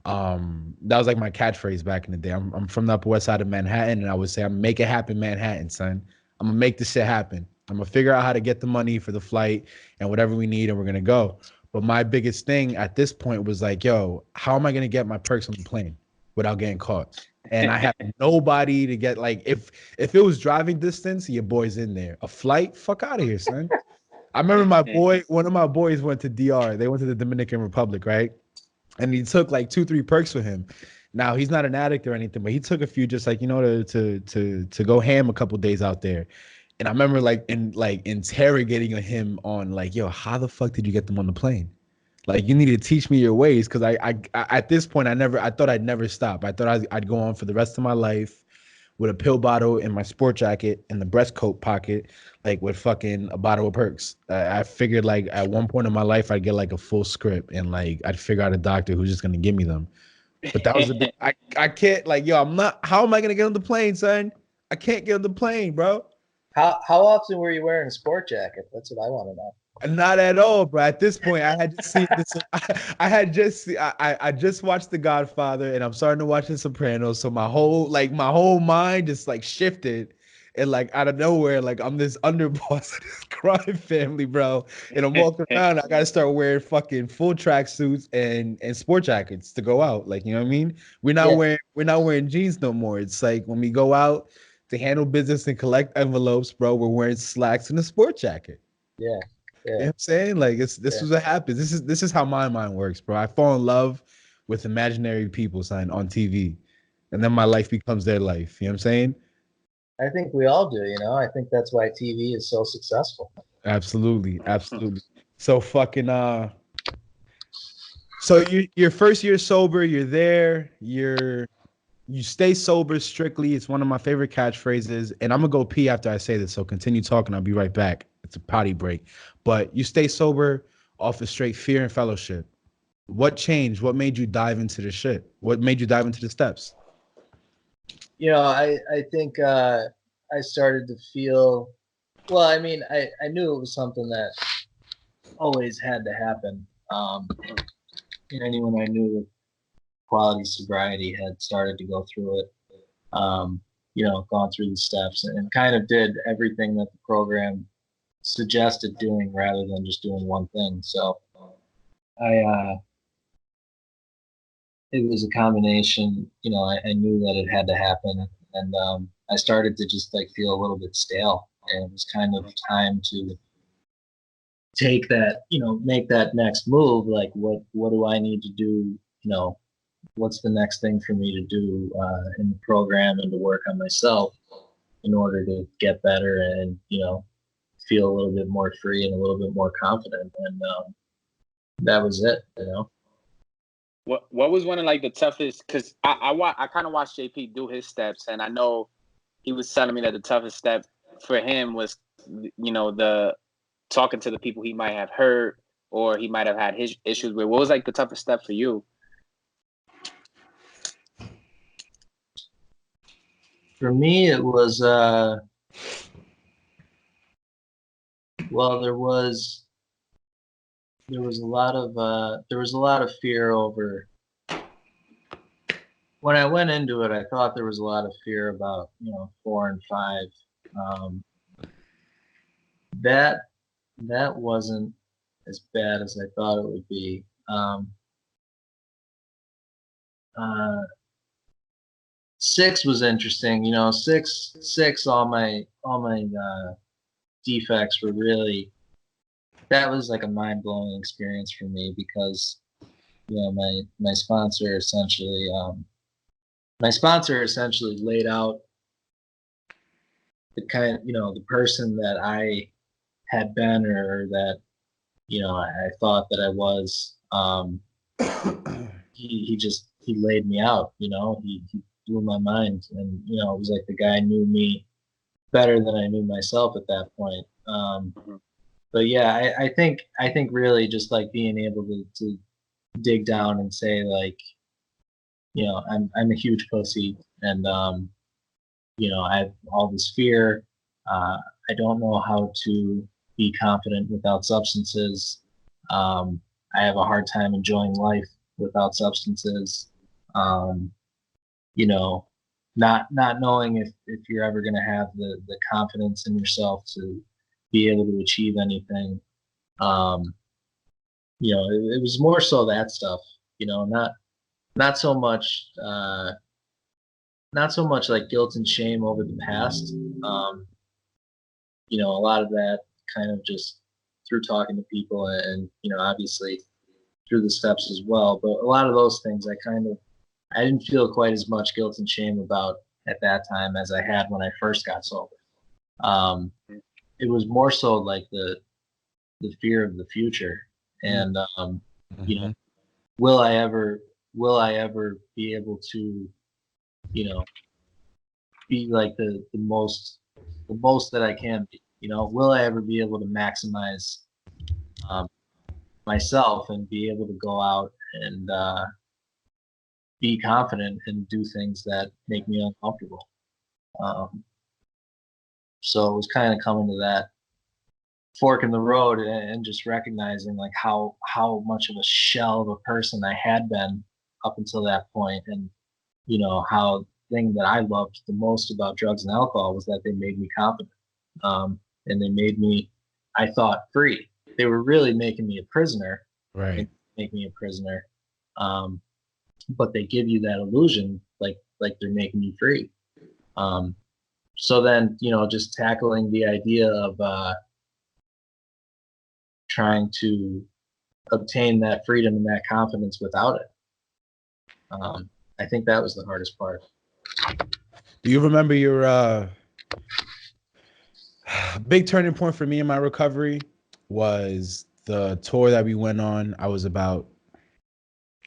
That was like my catchphrase back in the day. I'm from the Upper West Side of Manhattan, and I would say, I'm make it happen, Manhattan, son. I'm gonna make this shit happen. I'm gonna figure out how to get the money for the flight and whatever we need, and we're gonna go. But my biggest thing at this point was like, yo, how am I gonna get my perks on the plane without getting caught? And I have nobody to get, like, if it was driving distance, your boy's in there. A flight, fuck out of here, son. I remember one of my boys went to DR. They went to the Dominican Republic, right? And he took like 2-3 perks with him. Now he's not an addict or anything, but he took a few just like, to go ham a couple days out there. And I remember interrogating him on like, yo, how the fuck did you get them on the plane? Like, you need to teach me your ways, because I at this point I thought I'd never stop. I thought I'd go on for the rest of my life with a pill bottle in my sport jacket in the breast coat pocket, like with fucking a bottle of perks. I figured like at one point in my life I'd get like a full script, and like I'd figure out a doctor who's just gonna give me them. But that was I can't, like, yo, how am I gonna get on the plane, son? I can't get on the plane, bro. How often were you wearing a sport jacket? That's what I want to know. Not at all, bro. At this point, I had just seen this. I just watched The Godfather, and I'm starting to watch The Sopranos. So my whole mind just like shifted, and like out of nowhere, like I'm this underboss of this crime family, bro. And I'm walking around. I gotta start wearing fucking full track suits and sport jackets to go out. Like, you know what I mean? We're not wearing jeans no more. It's like when we go out to handle business and collect envelopes, bro, we're wearing slacks and a sport jacket. Yeah. You know what I'm saying? Like, this is what happens. This is how my mind works, bro. I fall in love with imaginary people, son, on TV, and then my life becomes their life. You know what I'm saying? I think we all do. I think that's why TV is so successful. Absolutely. So fucking so your first year sober, you're there, you're you stay sober strictly. It's one of my favorite catchphrases. And I'm gonna go pee after I say this. So continue talking. I'll be right back. It's a potty break. But you stay sober off of straight fear and fellowship. What changed? What made you dive into the shit? What made you dive into the steps? You know, I think I started to feel, well, I mean, I knew it was something that always had to happen. And anyone I knew with quality sobriety had started to go through it, you know, gone through the steps and kind of did everything that the program suggested doing rather than just doing one thing. So it was a combination, you know, I knew that it had to happen, and I started to just like feel a little bit stale, and it was kind of time to take that, you know, make that next move. Like, what do I need to do? You know, what's the next thing for me to do in the program and to work on myself in order to get better and, you know, feel a little bit more free and a little bit more confident. And that was it, you know. What was one of like the toughest? Because I kind of watched JP do his steps, and I know he was telling me that the toughest step for him was, you know, the talking to the people he might have hurt or he might have had his issues with. What was like the toughest step for you? For me, it was well, there was a lot of fear over. When I went into it, I thought there was a lot of fear about, you know, 4 and 5. That wasn't as bad as I thought it would be. Uh, 6 was interesting. You know, six. All my defects were really. That was like a mind blowing experience for me because, you know, my sponsor essentially laid out the kind, you know, the person that I had been or that, you know, I thought that I was. He laid me out, you know. He blew my mind, and, you know, it was like the guy knew me better than I knew myself at that point. But yeah, I think really just like being able to dig down and say, like, you know, I'm a huge pussy, and you know, I have all this fear. I don't know how to be confident without substances. I have a hard time enjoying life without substances. You know, not knowing if you're ever going to have the confidence in yourself to be able to achieve anything. You know, it was more so that stuff, you know, not so much like guilt and shame over the past. You know, a lot of that kind of just through talking to people and, you know, obviously through the steps as well. But a lot of those things I didn't feel quite as much guilt and shame about at that time as I had when I first got sober. It was more so like the fear of the future and, you know, will I ever be able to, you know, be like the most that I can be, you know, will I ever be able to maximize myself and be able to go out and be confident and do things that make me uncomfortable. So it was kind of coming to that fork in the road and just recognizing like how much of a shell of a person I had been up until that point, and, you know, how the thing that I loved the most about drugs and alcohol was that they made me confident, and they made me, I thought, free. They were really making me a prisoner, right? Make me a prisoner, but they give you that illusion like they're making you free. So then, you know, just tackling the idea of trying to obtain that freedom and that confidence without it. I think that was the hardest part. Do you remember your big turning point for me in my recovery was the tour that we went on? I was about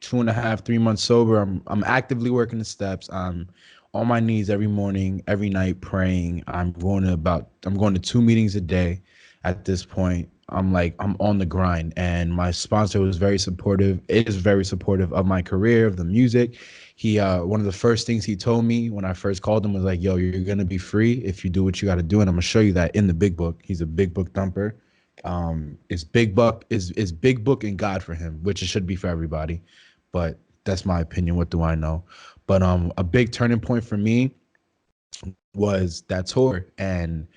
2.5, 3 months sober. I'm actively working the steps. I'm on my knees every morning, every night praying. I'm going to 2 meetings a day at this point. I'm on the grind, and my sponsor was very supportive, is very supportive of my career, of the music. He one of the first things he told me when I first called him was like, yo, you're gonna be free if you do what you gotta do. And I'm gonna show you that in the big book. He's a big book thumper. It's big book and God for him, which it should be for everybody. But that's my opinion. What do I know? But a big turning point for me was that tour and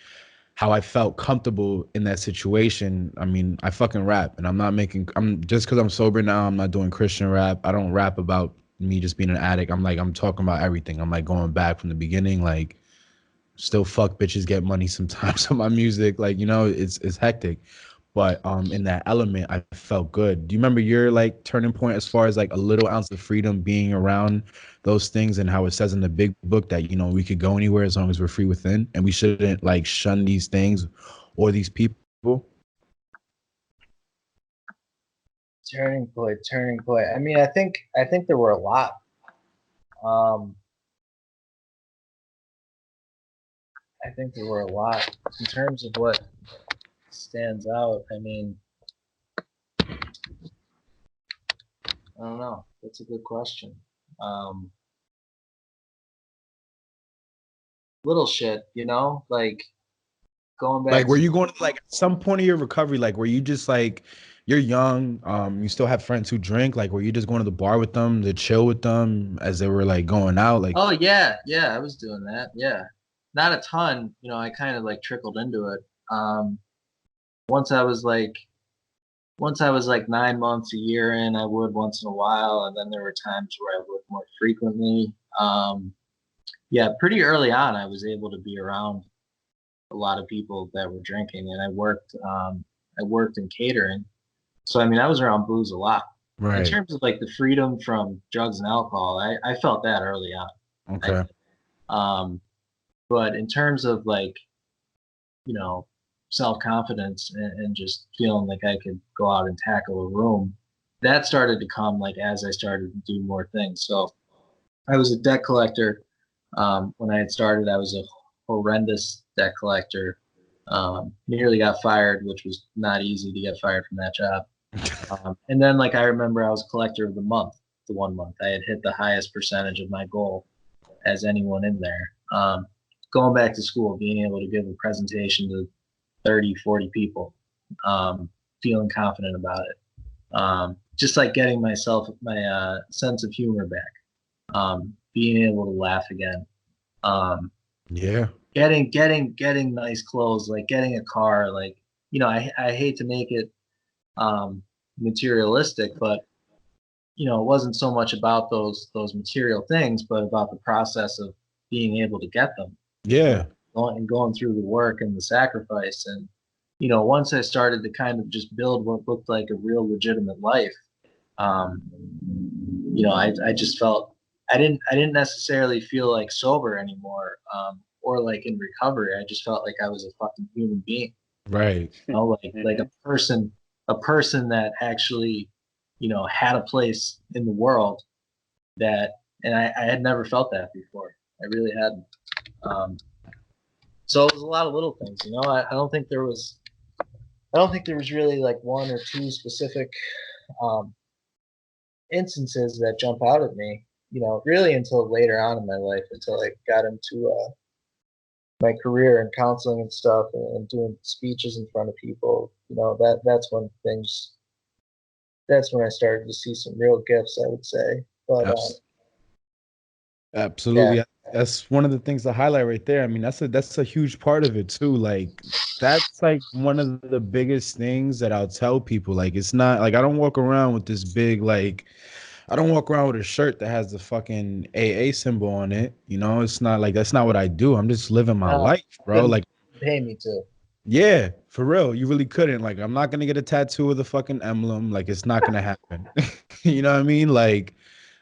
how I felt comfortable in that situation. I mean, I fucking rap, and I'm just because I'm sober now, I'm not doing Christian rap. I don't rap about me just being an addict. I'm talking about everything. I'm like going back from the beginning, like still fuck bitches, get money sometimes on my music. Like, it's hectic. But in that element, I felt good. Do you remember your like turning point as far as like a little ounce of freedom being around those things, and how it says in the big book that we could go anywhere as long as we're free within, and we shouldn't like shun these things or these people? Turning point, turning point. I mean, I think there were a lot. I think there were a lot in terms of what stands out. I mean, I don't know. That's a good question. Little shit, like going back. Like, were you going to like at some point of your recovery, like were you just like you're young, you still have friends who drink, like were you just going to the bar with them to chill with them as they were like going out? Like, Oh yeah, I was doing that. Yeah, not a ton. I kind of like trickled into it. Once I was like, 9 months, a year in, I would once in a while, and then there were times where I would more frequently. Yeah, pretty early on, I was able to be around a lot of people that were drinking, and I worked in catering, so I mean, I was around booze a lot. In right. terms of like the freedom from drugs and alcohol, I felt that early on. Okay. But in terms of like, self-confidence and just feeling like I could go out and tackle a room, that started to come like as I started to do more things. So I was a debt collector. When I had started, I was a horrendous debt collector. Nearly got fired, which was not easy to get fired from that job. And then like I remember I was collector of the month. The 1 month I had hit the highest percentage of my goal as anyone in there. Going back to school, being able to give a presentation to 30, 40 people, feeling confident about it. Just like getting my sense of humor back, being able to laugh again. Yeah. Getting nice clothes, like getting a car, like, I hate to make it materialistic, but it wasn't so much about those material things, but about the process of being able to get them. Yeah. Going through the work and the sacrifice. And once I started to kind of just build what looked like a real legitimate life, I just felt I didn't necessarily feel like sober anymore, or like in recovery. I just felt like I was a fucking human being, Right. like a person that actually had a place in the world, and I had never felt that before. I really hadn't. So it was a lot of little things, I don't think there was really like one or two specific instances that jump out at me, really until later on in my life, until I got into my career in counseling and stuff, and doing speeches in front of people. That's when I started to see some real gifts, I would say. But Absolutely. yeah. That's one of the things to highlight right there. I mean, that's a huge part of it too. Like, that's like one of the biggest things that I'll tell people. Like, it's not like I don't walk around with this big, like, I don't walk around with a shirt that has the fucking AA symbol on it. It's not like that's not what I do. I'm just living my life, bro. Like, Pay me to. yeah, for real. You really couldn't. Like, I'm not gonna get a tattoo of the fucking emblem. Like, it's not gonna happen. You know what I mean? Like,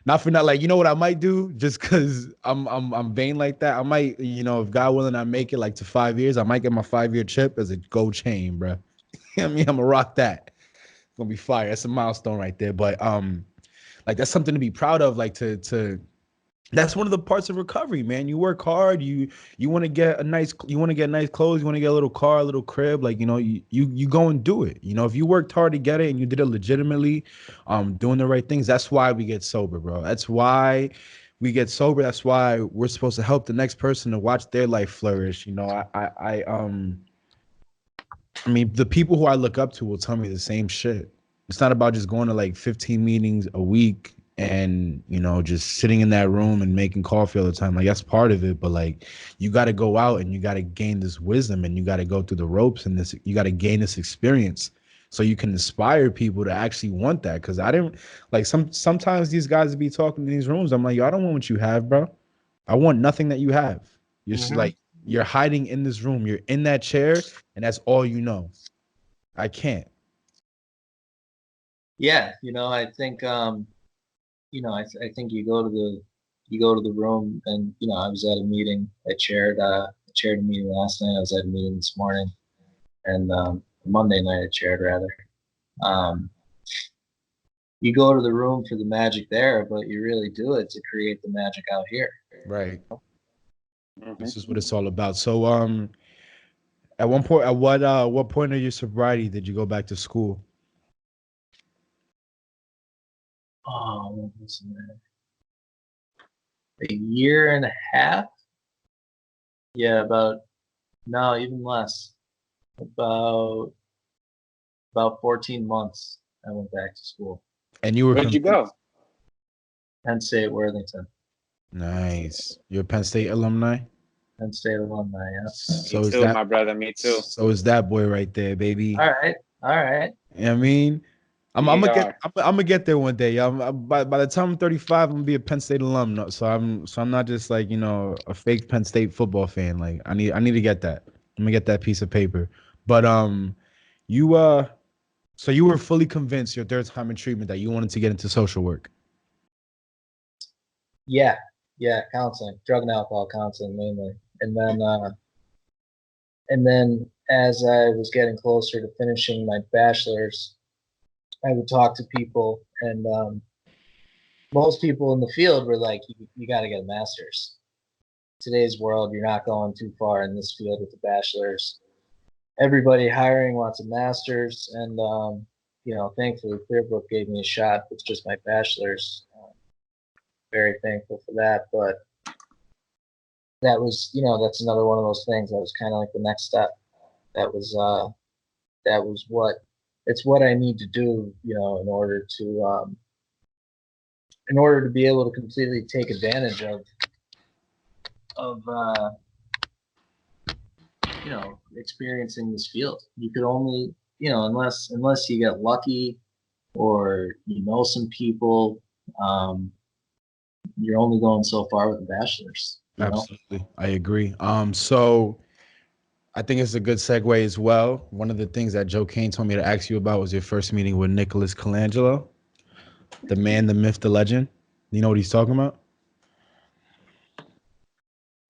not for not like, you know what I might do? Just cause I'm vain like that. I might, if God willing, I make it like to 5 years, I might get my 5-year chip as a gold chain, bro. I mean, I'm gonna rock that. It's gonna be fire. That's a milestone right there. But like that's something to be proud of. Like to that's one of the parts of recovery, man. You work hard. You want to get nice clothes. You want to get a little car, a little crib. Like, you go and do it. If you worked hard to get it and you did it legitimately, doing the right things. That's why we get sober, bro. That's why we get sober. That's why we're supposed to help the next person to watch their life flourish. I mean, the people who I look up to will tell me the same shit. It's not about just going to like 15 meetings a week and, just sitting in that room and making coffee all the time. Like, that's part of it. But like, you got to go out and you got to gain this wisdom and you got to go through the ropes and you got to gain this experience so you can inspire people to actually want that. Cause I didn't like sometimes these guys would be talking in these rooms. I'm like, yo, I don't want what you have, bro. I want nothing that you have. You're just like, you're hiding in this room. You're in that chair and that's all you know. I can't. Yeah, I think I think you go to the room, and I was at a meeting. I chaired a meeting last night. I was at a meeting this morning, and Monday night I chaired rather. You go to the room for the magic there, but you really do it to create the magic out here. Right. This is what it's all about. So at what point of your sobriety did you go back to school? Oh, what was it? A year and a half? Yeah, no, even less. About 14 months I went back to school. And you were Where'd you go? Penn State, Worthington. Nice. You're a Penn State alumni? Penn State alumni, yeah. So Me is too, that my brother. Me too. So is that boy right there, baby. All right. You know what I mean? I'm gonna get there one day. By the time I'm 35, I'm gonna be a Penn State alum. So I'm not just like a fake Penn State football fan. Like I need to get that. I'm gonna get that piece of paper. But you so you were fully convinced your third time in treatment that you wanted to get into social work. Yeah, counseling, drug and alcohol counseling mainly, and then as I was getting closer to finishing my bachelor's, I would talk to people, and most people in the field were like, you got to get a master's. Today's world, you're not going too far in this field with a bachelor's. Everybody hiring wants a master's, and thankfully Clearbrook gave me a shot with just my bachelor's. Very thankful for that, but that was, that's another one of those things that was kind of like the next step. That was what I need to do, in order to be able to completely take advantage of experiencing this field. You could only, unless you get lucky or some people, you're only going so far with a bachelor's. Absolutely, I agree. So I think it's a good segue as well. One of the things that Joe Kane told me to ask you about was your first meeting with Nicholas Colangelo, the man, the myth, the legend. You know what he's talking about?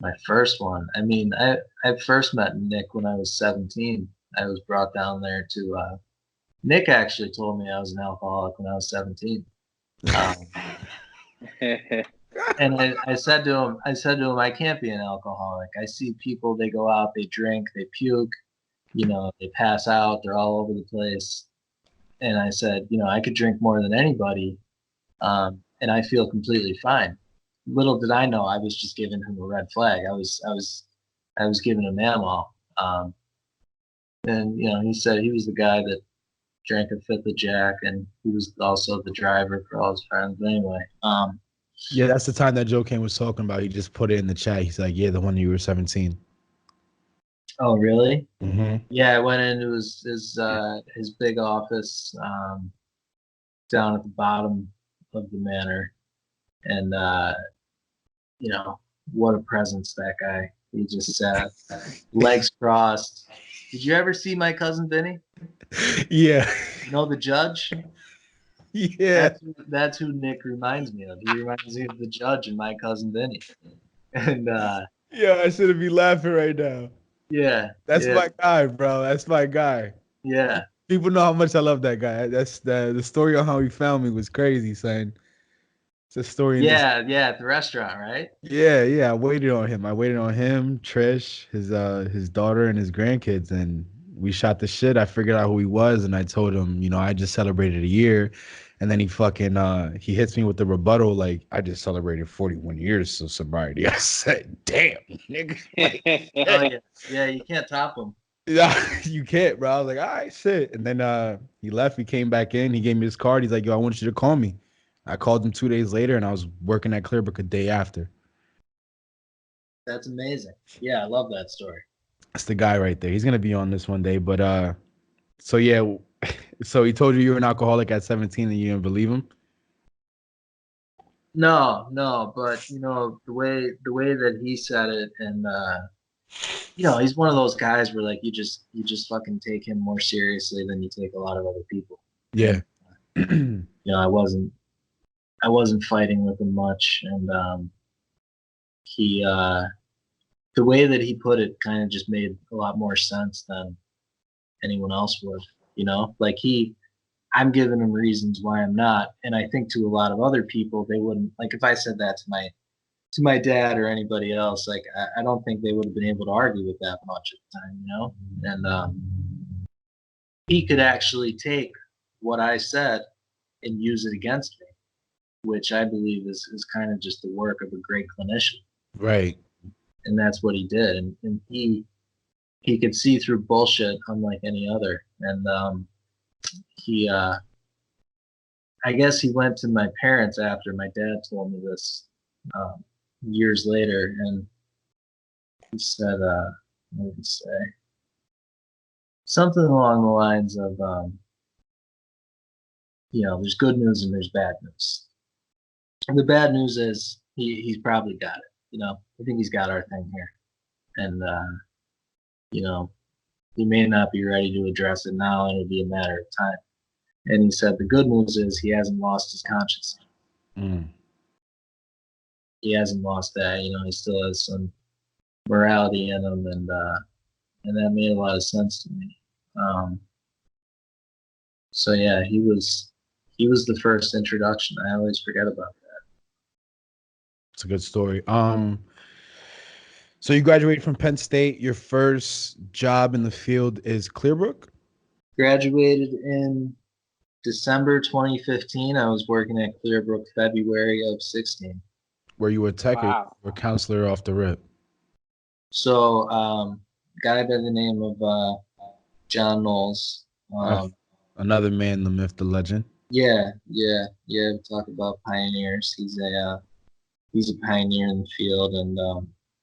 My first one. I mean, I first met Nick when I was 17. I was brought down there to. Nick actually told me I was an alcoholic when I was 17. And I said to him, I can't be an alcoholic. I see people, they go out, they drink, they puke, they pass out, they're all over the place. And I said, I could drink more than anybody, and I feel completely fine. Little did I know, I was just giving him a red flag. I was giving him ammo. And he said he was the guy that drank a fifth of Jack, and he was also the driver for all his friends. But anyway. Yeah, that's the time that Joe Kane was talking about. He just put it in the chat. He's like, yeah, the one you were 17. Oh, really? Mm-hmm. Yeah, I went into his big office down at the bottom of the manor, and what a presence, that guy. He just sat, legs crossed. Did you ever see My Cousin Vinny? Yeah. The judge? Yeah. That's who Nick reminds me of. He reminds me of the judge in My Cousin Vinny. And yeah, I shouldn't be laughing right now. Yeah. That's my guy, bro. That's my guy. Yeah. People know how much I love that guy. That's the story on how he found me was crazy, son. It's a story. Yeah, at the restaurant, right? Yeah. I waited on him. Trish, his daughter, and his grandkids, and we shot the shit. I figured out who he was, and I told him, I just celebrated a year, and then he fucking he hits me with the rebuttal like I just celebrated 41 years of sobriety. I said, damn, nigga. Oh yeah, you can't top him. Yeah, you can't, bro. I was like, all right, shit. And then he left. He came back in. He gave me his card. He's like, yo, I want you to call me. I called him 2 days later, and I was working at Clearbrook a day after. That's amazing. Yeah, I love that story. That's the guy right there. He's gonna be on this one day. But so yeah, so he told you were an alcoholic at 17, and you didn't believe him. No, but the way that he said it, and he's one of those guys where like you just fucking take him more seriously than you take a lot of other people. Yeah. I wasn't fighting with him much, and he the way that he put it kind of just made a lot more sense than anyone else would. Like I'm giving him reasons why I'm not, and I think to a lot of other people they wouldn't, like if I said that to my dad or anybody else, like I don't think they would have been able to argue with that much at the time, and he could actually take what I said and use it against me, which I believe is kind of just the work of a great clinician. Right. And that's what he did. And he could see through bullshit unlike any other. And he I guess he went to my parents after my dad told me this years later, and he said, what did he say? Something along the lines of, there's good news and there's bad news. And the bad news is he's probably got it. I think he's got our thing here. And, he may not be ready to address it now, and it'll be a matter of time. And he said the good news is he hasn't lost his conscience. He hasn't lost that. He still has some morality in him, and that made a lot of sense to me. So yeah, he was the first introduction. I always forget about that. It's a good story. So you graduated from Penn State. Your first job in the field is Clearbrook? Graduated in December 2015. I was working at Clearbrook February of 16. Were you a tech or counselor off the rip? So, guy by the name of John Knowles. Another man, the myth, the legend. Yeah. Talk about pioneers. He's a pioneer in the field, and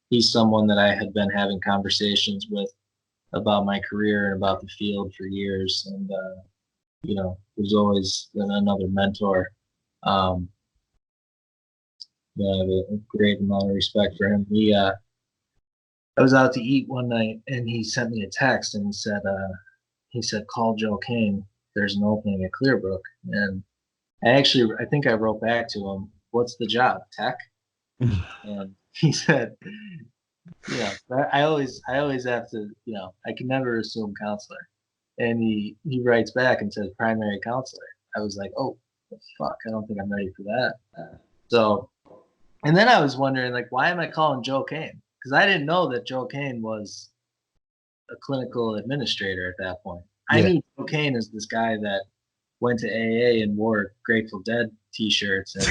he's someone that I had been having conversations with about my career and about the field for years, and there's always been another mentor. I have a great amount of respect for him. I was out to eat one night, and he sent me a text, and he said, call Joe Kane. There's an opening at Clearbrook. And I think I wrote back to him, what's the job, tech? And he said, I always have to, I can never assume counselor. And he writes back and says primary counselor. I was like, oh, fuck, I don't think I'm ready for that. So, and then I was wondering, like, why am I calling Joe Kane? Because I didn't know that Joe Kane was a clinical administrator at that point. Yeah. I knew Joe Kane as this guy that went to AA and wore Grateful Dead T-shirts and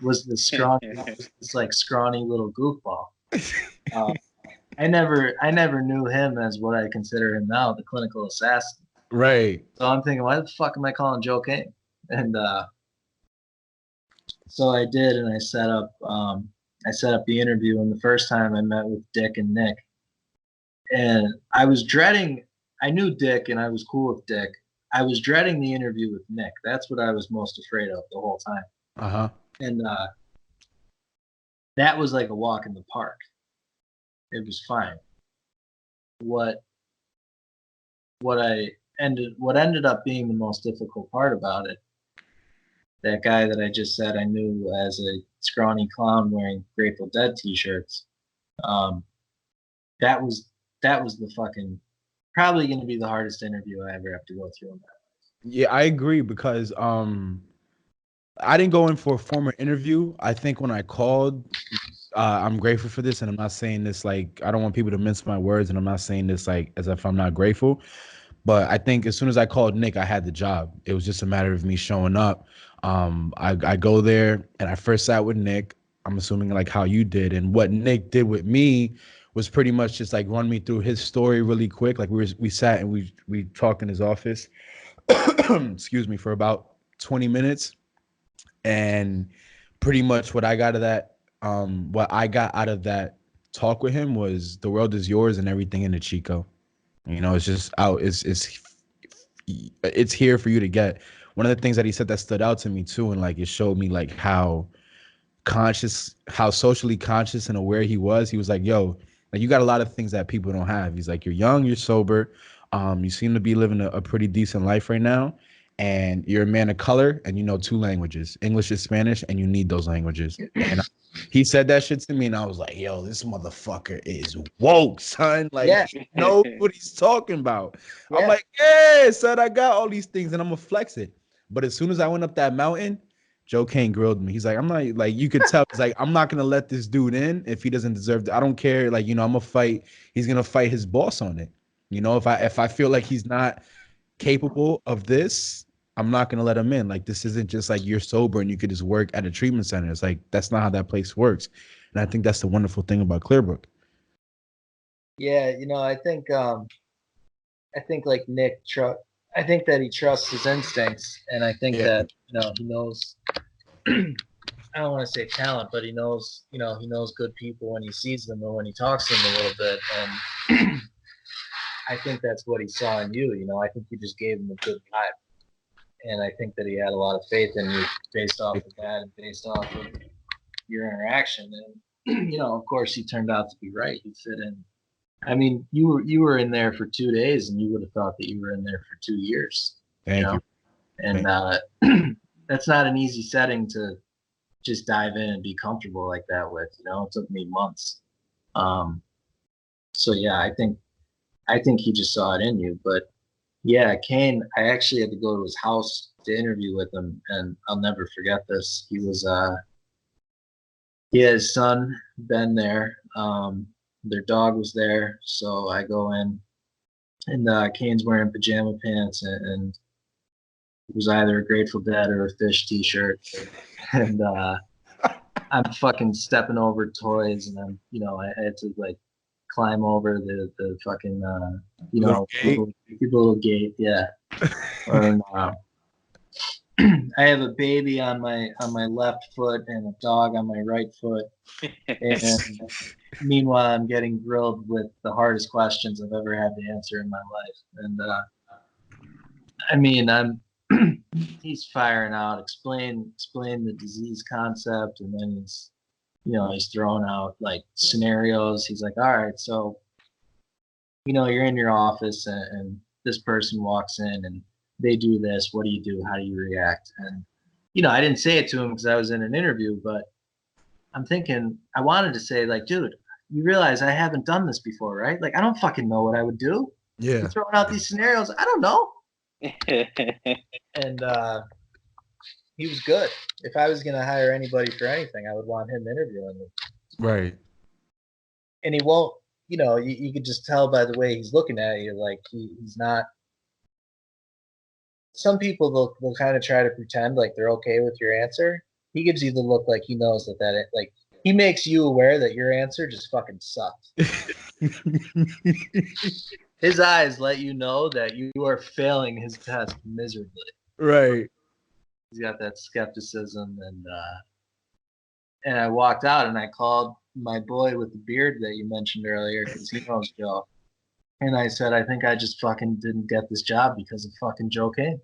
was this scrawny little goofball. I never knew him as what I consider him now, the clinical assassin. Right. So I'm thinking, why the fuck am I calling Joe Kane? And so I did, and I set up the interview. And the first time I met with Dick and Nick, and I was dreading. I knew Dick, and I was cool with Dick. I was dreading the interview with Nick. That's what I was most afraid of the whole time. And that was like a walk in the park. It was fine. What ended up being the most difficult part about it, that guy that I just said I knew as a scrawny clown wearing Grateful Dead T-shirts, that was the fucking probably going to be the hardest interview I ever have to go through in that. Yeah, I agree, because I didn't go in for a formal interview. I think when I called, I'm grateful for this, and I'm not saying this like I don't want people to mince my words, and I'm not saying this like as if I'm not grateful. But I think as soon as I called Nick, I had the job. It was just a matter of me showing up. I go there and I first sat with Nick. I'm assuming like how you did, and what Nick did with me was pretty much just like run me through his story really quick. Like we sat and we talked in his office, excuse me, for about 20 minutes, and pretty much what I got out of that talk with him was the world is yours and everything in it, Chico. You know, it's just out. It's here for you to get. One of the things that he said that stood out to me too, and like it showed me like how socially conscious and aware he was. He was like, "Yo, like you got a lot of things that people don't have." He's like, "You're young, you're sober, you seem to be living a pretty decent life right now, and you're a man of color, and you know 2 languages, English and Spanish, and you need those languages." And he said that shit to me, and I was like, "Yo, this motherfucker is woke, son. Like, Yeah. he knows what he's talking about." I'm Yeah. like, "Yeah, son, I got all these things, and I'm gonna flex it." But as soon as I went up that mountain, Joe Kane grilled me. He's like, I'm not like you could tell. He's like, I'm not gonna let this dude in if he doesn't deserve it. I don't care. Like, you know, I'm gonna fight. He's gonna fight his boss on it. You know, if I feel like he's not capable of this, I'm not gonna let him in. Like, this isn't just like you're sober and you could just work at a treatment center. It's like that's not how that place works. And I think that's the wonderful thing about Clearbrook. Yeah, I think like I think that he trusts his instincts, and I think Yeah. that he knows. I don't want to say talent, but he knows he knows good people when he sees them or when he talks to them a little bit, and I think that's what he saw in you. I think you just gave him a good vibe, and I think that he had a lot of faith in you based off of that and based off of your interaction, and of course, he turned out to be right. He fit in. I mean, you were in there for 2 days, and you would have thought that you were in there for 2 years. Thank you. And that's not an easy setting to just dive in and be comfortable like that with. It took me months. So yeah, I think he just saw it in you. But yeah, Kane, I actually had to go to his house to interview with him, and I'll never forget this. He had his son Ben there. Their dog was there, so I go in, and Kane's wearing pajama pants, and it was either a Grateful Dead or a Fish T-shirt, and I'm fucking stepping over toys, and I had to like climb over the fucking little gate, yeah. And, I have a baby on my left foot and a dog on my right foot, and meanwhile I'm getting grilled with the hardest questions I've ever had to answer in my life, and I mean he's firing out, explain the disease concept, and then he's throwing out like scenarios. He's like, all right, so you're in your office, and this person walks in and they do this. What do you do? How do you react? And I didn't say it to him because I was in an interview, but I'm thinking I wanted to say like, dude, you realize I haven't done this before, right? Like I don't fucking know what I would do. Yeah. You're throwing out these scenarios. I don't know. And he was good. If I was gonna hire anybody for anything, I would want him interviewing me. Right. And he won't. You could just tell by the way he's looking at you, like he's not. Some people they'll kind of try to pretend like they're okay with your answer. He gives you the look like he knows that like he makes you aware that your answer just fucking sucks. His eyes let you know that you are failing his test miserably. Right. He's got that skepticism, and I walked out and I called my boy with the beard that you mentioned earlier because he knows Joe. And I said, I think I just fucking didn't get this job because of fucking Joe Kane.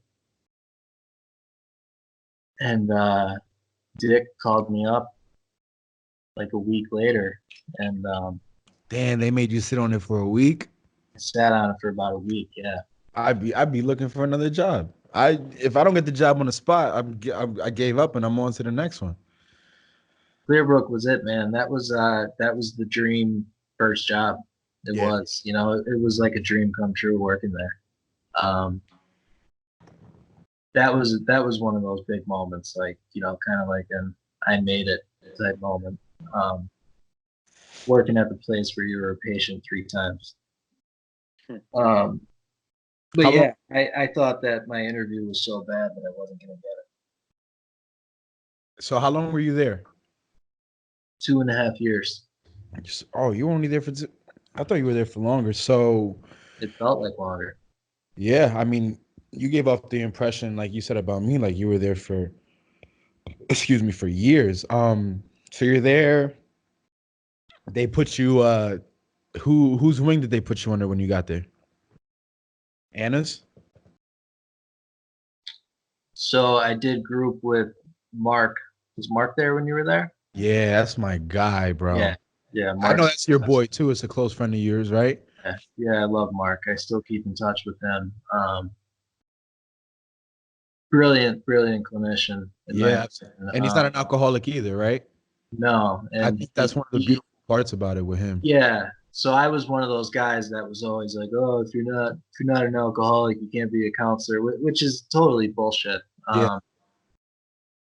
And Dick called me up like a week later, and damn, they made you sit on it for a week. I sat on it for about a week. Yeah, I'd be looking for another job. If I don't get the job on the spot, I gave up and I'm on to the next one. Clearbrook was it, man. That was the dream first job. It was, it was like a dream come true working there. that was one of those big moments, like, you know, kind of like an I made it type moment. Working at the place where you were a patient 3 times. But How yeah, I thought that my interview was so bad that I wasn't gonna get it. So how long were you there? 2.5 years. Oh, you were only there for I thought you were there for longer. So It felt like longer. yeah, I mean, you gave off the impression, like you said about me, like you were there for, excuse me, for years. So you're there. They put you. Whose wing did they put you under when you got there? Anna's. So I did group with Mark. Was Mark there when you were there? Yeah, that's my guy, bro. Yeah. Yeah, I know Mark. that's your boy too. It's a close friend of yours, right? Yeah, I love Mark. I still keep in touch with him. Brilliant clinician. Yeah, and he's not an alcoholic either, right? No, I and think that's one of the beautiful parts about it with him. yeah. So I was one of those guys that was always like, "Oh, if you're not an alcoholic, you can't be a counselor," which is totally bullshit. Yeah.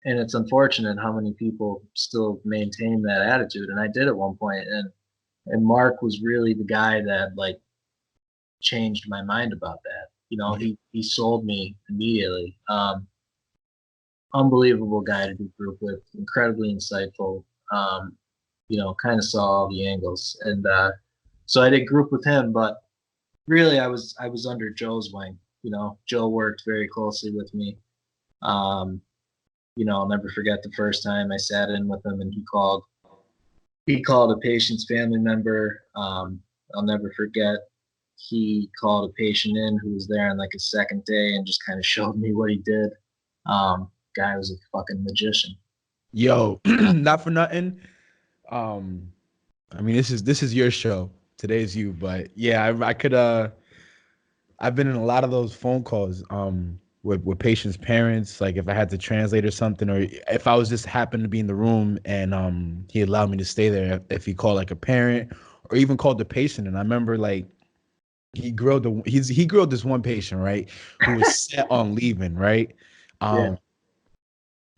And it's unfortunate how many people still maintain that attitude. And I did at one point, and Mark was really the guy that like changed my mind about that. You know, he sold me immediately. Unbelievable guy to do group with, incredibly insightful. You know, kind of saw all the angles, and so I did group with him. But really, I was under Joe's wing. You know, Joe worked very closely with me. You know, I'll never forget the first time I sat in with him and he called a patient's family member. I'll never forget, he called a patient in who was there on like a second day and just kind of showed me what he did. Guy was a fucking magician. Yo, not for nothing. I mean, this is your show. Today's you, but yeah, I could I've been in a lot of those phone calls with patients' parents, like if I had to translate or something, or if I was just happened to be in the room and he allowed me to stay there if he called like a parent or even called the patient. And I remember like he grilled this one patient, right, who was set on leaving, right? Yeah.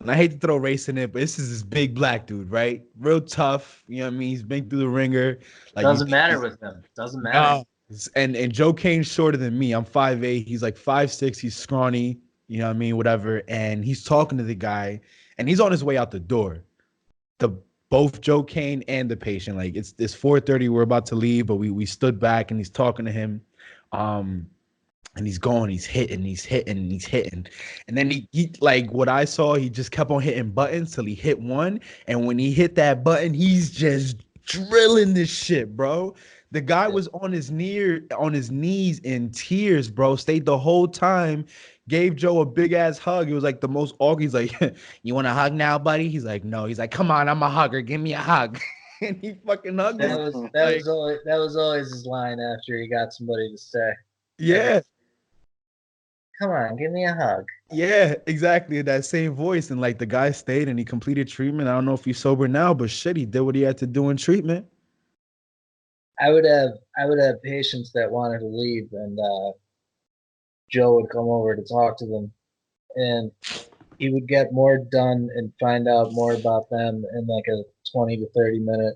And I hate to throw race in it, but this is this big black dude, right? Real tough, you know what I mean? He's been through the ringer. Like Doesn't matter with him. Doesn't matter. no. And Joe Kane's shorter than me. I'm 5'8". He's like 5'6". He's scrawny, you know what I mean? Whatever. And he's talking to the guy, and he's on his way out the door. The both Joe Kane and the patient. Like it's 4:30. We're about to leave, but we stood back and he's talking to him. And he's going, he's hitting. And then he like what I saw, he just kept on hitting buttons till he hit one. And when he hit that button, he's just drilling this shit, bro. The guy was on his knees in tears, bro. Stayed the whole time, gave Joe a big ass hug. It was like the most awkward. He's like, "You want a hug now, buddy?" He's like, "No." He's like, "Come on, I'm a hugger. Give me a hug." And he fucking hugged him. That was always his line after he got somebody to stay. Yeah. Come on, give me a hug. Yeah, exactly. That same voice. And like the guy stayed and he completed treatment. I don't know if he's sober now, but shit, he did what he had to do in treatment. I would have patients that wanted to leave, and Joe would come over to talk to them, and he would get more done and find out more about them in like a 20 to 30 minute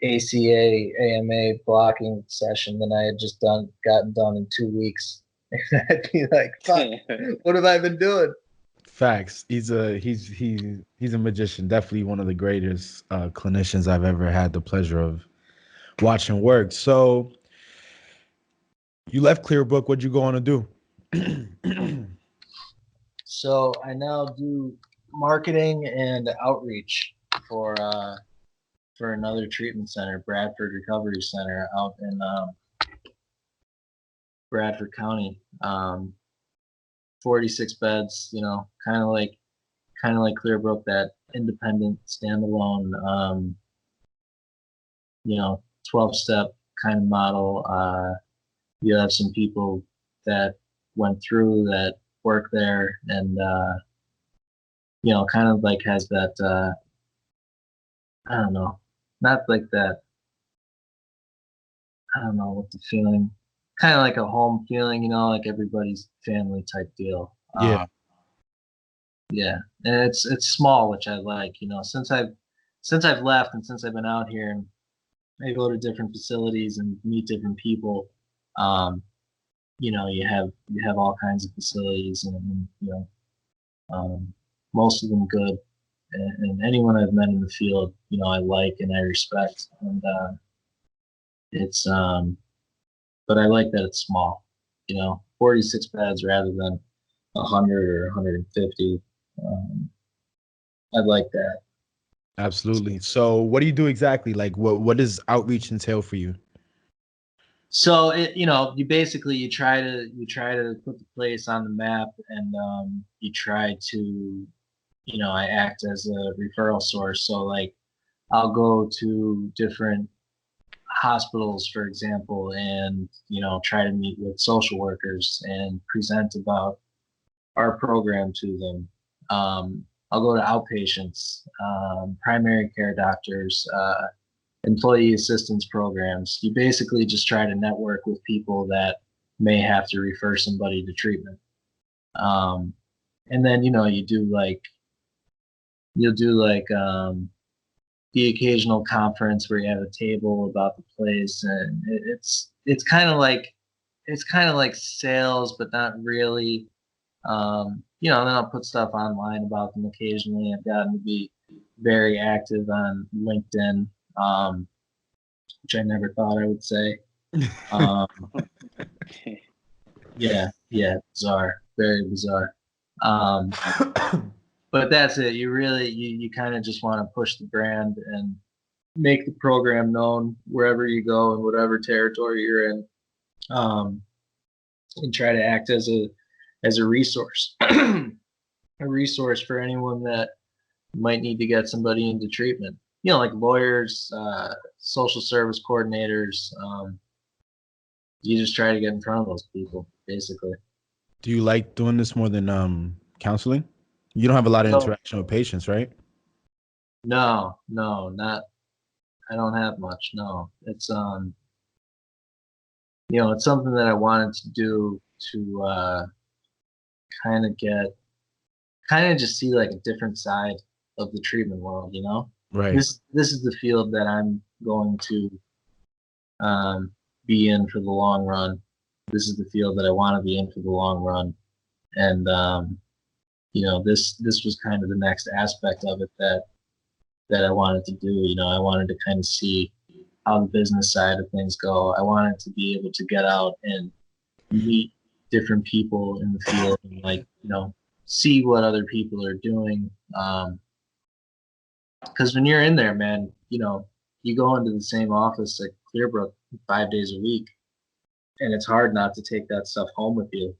ACA AMA blocking session than I had just gotten done in 2 weeks. And I'd be like, fuck, what have I been doing? Facts. He's a magician. Definitely one of the greatest clinicians I've ever had the pleasure of watching work. So you left Clearbrook. What'd you go on to do? So I now do marketing and outreach for another treatment center, Bradford Recovery Center, out in Bradford County. 46 beds, you know, kind of like Clearbrook, that independent, standalone, you know, 12-step kind of model. You have some people that went through that work there, and you know, kind of like has that I don't know, not like that. I don't know what the feeling, kind of like a home feeling, you know, like everybody's family type deal. Yeah. Yeah, and it's small, which I like. Since I've left and since I've been out here, and I go to different facilities and meet different people. Um, you have all kinds of facilities, and most of them good, and anyone I've met in the field, I like and I respect, and it's but I like that it's small. 46 beds rather than 100 or 150. I like that. Absolutely. So what do you do exactly? Like what does outreach entail for you? So you basically you try to put the place on the map, and you try to, I act as a referral source. So like I'll go to different hospitals, for example, and try to meet with social workers and present about our program to them. I'll go to outpatients, primary care doctors, employee assistance programs. You basically just try to network with people that may have to refer somebody to treatment. And then you'll do like the occasional conference where you have a table about the place, and it's kind of like sales, but not really. Then I'll put stuff online about them occasionally. I've gotten to be very active on LinkedIn, which I never thought I would say. Um, yeah, bizarre, very bizarre. But that's it. You kind of just want to push the brand and make the program known wherever you go and whatever territory you're in, and try to act as a resource, a resource for anyone that might need to get somebody into treatment. Like lawyers, social service coordinators. You just try to get in front of those people, basically. Do you like doing this more than counseling? You don't have a lot of interaction with patients, right? No, not. I don't have much. No, it's it's something that I wanted to do to kind of just see like a different side of the treatment world. Right. This is the field that I'm going to be in for the long run. This is the field that I want to be in for the long run, and this was kind of the next aspect of it that I wanted to do. I wanted to kind of see how the business side of things go. I wanted to be able to get out and meet different people in the field and see what other people are doing. Because when you're in there, man, you go into the same office at Clearbrook 5 days a week, and it's hard not to take that stuff home with you.